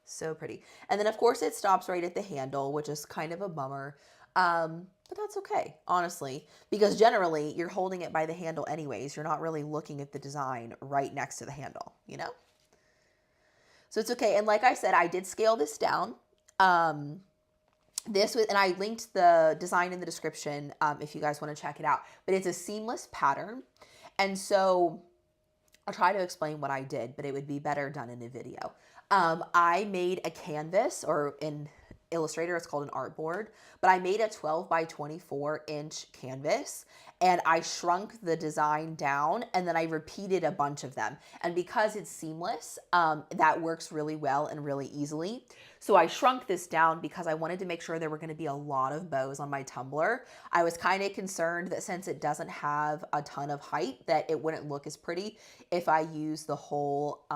So pretty. And then of course it stops right at the handle, which is kind of a bummer. But that's okay, honestly, because generally you're holding it by the handle anyways. You're not really looking at the design right next to the handle, you know? So it's okay. And like I said, I did scale this down. And I linked the design in the description if you guys want to check it out. But it's a seamless pattern. And so I'll try to explain what I did, but it would be better done in a video. I made a canvas, or in Illustrator, it's called an artboard, but I made a 12 by 24 inch canvas and I shrunk the design down and then I repeated a bunch of them. And because it's seamless, that works really well and really easily. So I shrunk this down because I wanted to make sure there were going to be a lot of bows on my tumbler. I was kind of concerned that since it doesn't have a ton of height, that it wouldn't look as pretty if I use the whole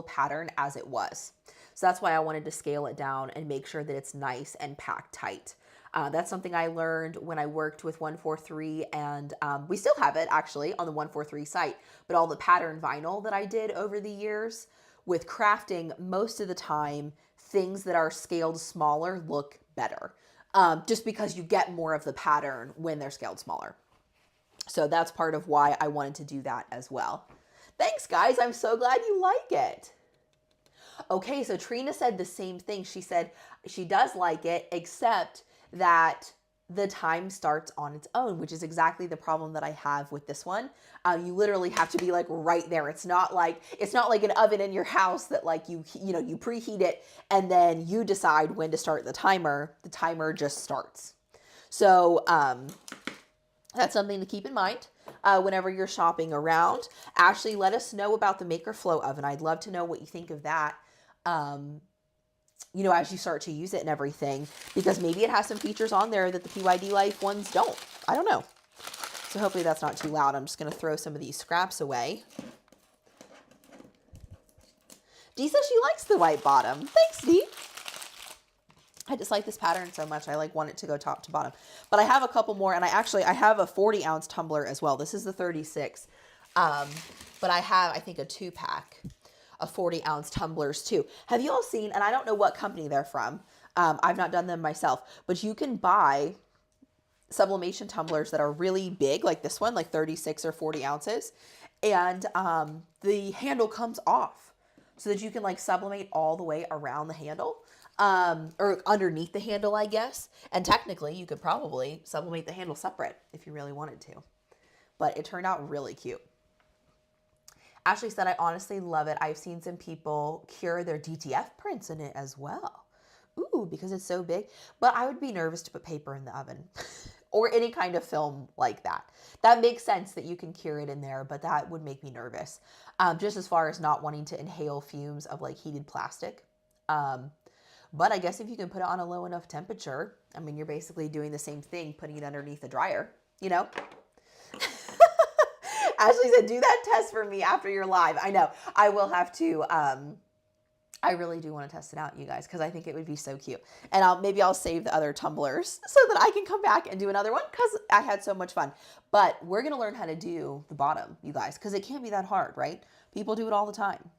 pattern as it was. So that's why I wanted to scale it down and make sure that it's nice and packed tight. That's something I learned when I worked with 143, and we still have it actually on the 143 site, but all the pattern vinyl that I did over the years with crafting, most of the time, things that are scaled smaller look better, just because you get more of the pattern when they're scaled smaller. So that's part of why I wanted to do that as well. Thanks, guys. I'm so glad you like it. Okay, so Trina said the same thing. She said she does like it, except that the time starts on its own, which is exactly the problem that I have with this one. You literally have to be like right there. It's not like an oven in your house that like you preheat it and then you decide when to start the timer. The timer just starts. So that's something to keep in mind whenever you're shopping around. Ashley, let us know about the Maker Flow oven. I'd love to know what you think of that. As you start to use it and everything, because maybe it has some features on there that the PYD Life ones don't. I don't know. So hopefully that's not too loud. I'm just going to throw some of these scraps away. Dee says she likes the white bottom. Thanks, Dee. I just like this pattern so much. I want it to go top to bottom. But I have a couple more, and I have a 40-ounce tumbler as well. This is the 36. But I have, I think, a 2-pack of 40-ounce tumblers too. Have you all seen, and I don't know what company they're from. I've not done them myself, but you can buy sublimation tumblers that are really big, like this one, like 36 or 40 ounces. And the handle comes off so that you can like sublimate all the way around the handle. Or underneath the handle, I guess. And technically, you could probably sublimate the handle separate if you really wanted to. But it turned out really cute. Ashley said, I honestly love it. I've seen some people cure their DTF prints in it as well. Ooh, because it's so big. But I would be nervous to put paper in the oven or any kind of film like that. That makes sense that you can cure it in there, but that would make me nervous. Just as far as not wanting to inhale fumes of like heated plastic. But I guess if you can put it on a low enough temperature, I mean, you're basically doing the same thing, putting it underneath the dryer, you know? Ashley said, do that test for me after you're live. I know. I will have to. I really do want to test it out, you guys, because I think it would be so cute. And maybe I'll save the other tumblers so that I can come back and do another one because I had so much fun. But we're going to learn how to do the bottom, you guys, because it can't be that hard, right? People do it all the time.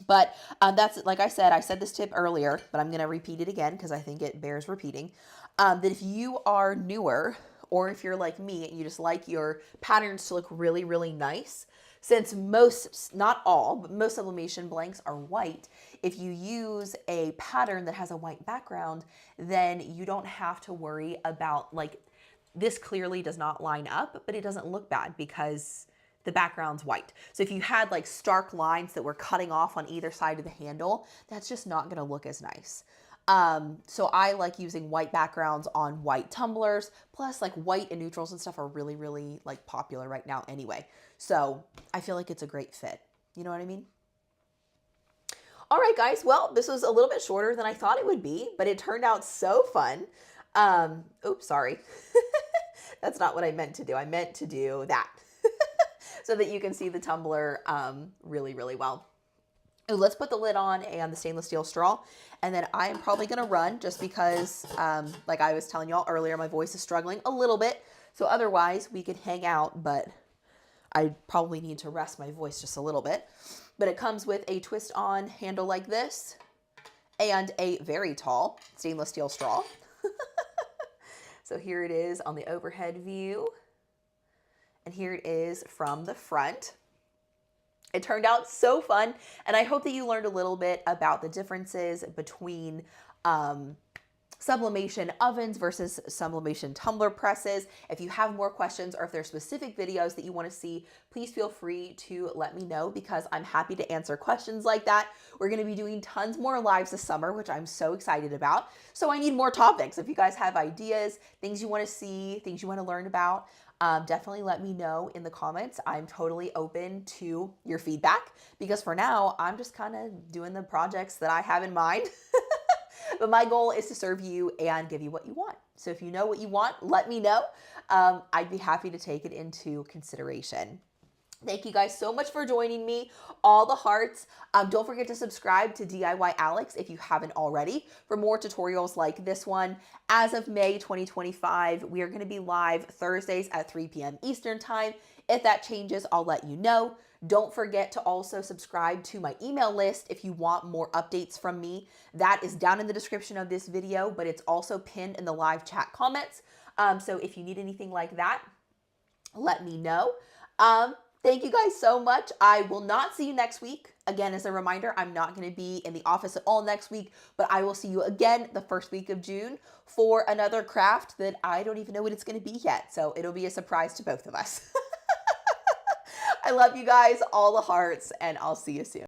But that's, like I said this tip earlier, but I'm going to repeat it again because I think it bears repeating. That if you are newer, or if you're like me and you just like your patterns to look really, really nice, since most, not all, but most sublimation blanks are white, if you use a pattern that has a white background, then you don't have to worry about, like, this clearly does not line up, but it doesn't look bad because the background's white. So if you had like stark lines that were cutting off on either side of the handle, that's just not gonna look as nice. So I like using white backgrounds on white tumblers, plus like white and neutrals and stuff are really, really like popular right now anyway. So I feel like it's a great fit. You know what I mean? All right, guys. Well, this was a little bit shorter than I thought it would be, but it turned out so fun. Oops, sorry. That's not what I meant to do. I meant to do that so that you can see the tumbler really, really well. Ooh, let's put the lid on and the stainless steel straw. And then I am probably going to run just because, like I was telling y'all earlier, my voice is struggling a little bit. So otherwise we could hang out, but I probably need to rest my voice just a little bit. But it comes with a twist on handle like this and a very tall stainless steel straw. So here it is on the overhead view. And here it is from the front. It turned out so fun, and I hope that you learned a little bit about the differences between sublimation ovens versus sublimation tumbler presses. If you have more questions or if there's specific videos that you want to see, please feel free to let me know because I'm happy to answer questions like that. We're going to be doing tons more lives this summer, which I'm so excited about. So I need more topics. If you guys have ideas, things you want to see, things you want to learn about, definitely let me know in the comments. I'm totally open to your feedback because for now, I'm just kind of doing the projects that I have in mind. But my goal is to serve you and give you what you want. So if you know what you want, let me know. I'd be happy to take it into consideration. Thank you guys so much for joining me. All the hearts. Don't forget to subscribe to DIY Alex if you haven't already for more tutorials like this one. As of May 2025, we are going to be live Thursdays at 3 p.m. Eastern Time. If that changes, I'll let you know. Don't forget to also subscribe to my email list if you want more updates from me. That is down in the description of this video, but it's also pinned in the live chat comments. So if you need anything like that, let me know. Thank you guys so much. I will not see you next week. Again, as a reminder, I'm not going to be in the office at all next week, but I will see you again the first week of June for another craft that I don't even know what it's going to be yet. So it'll be a surprise to both of us. I love you guys, all the hearts, and I'll see you soon.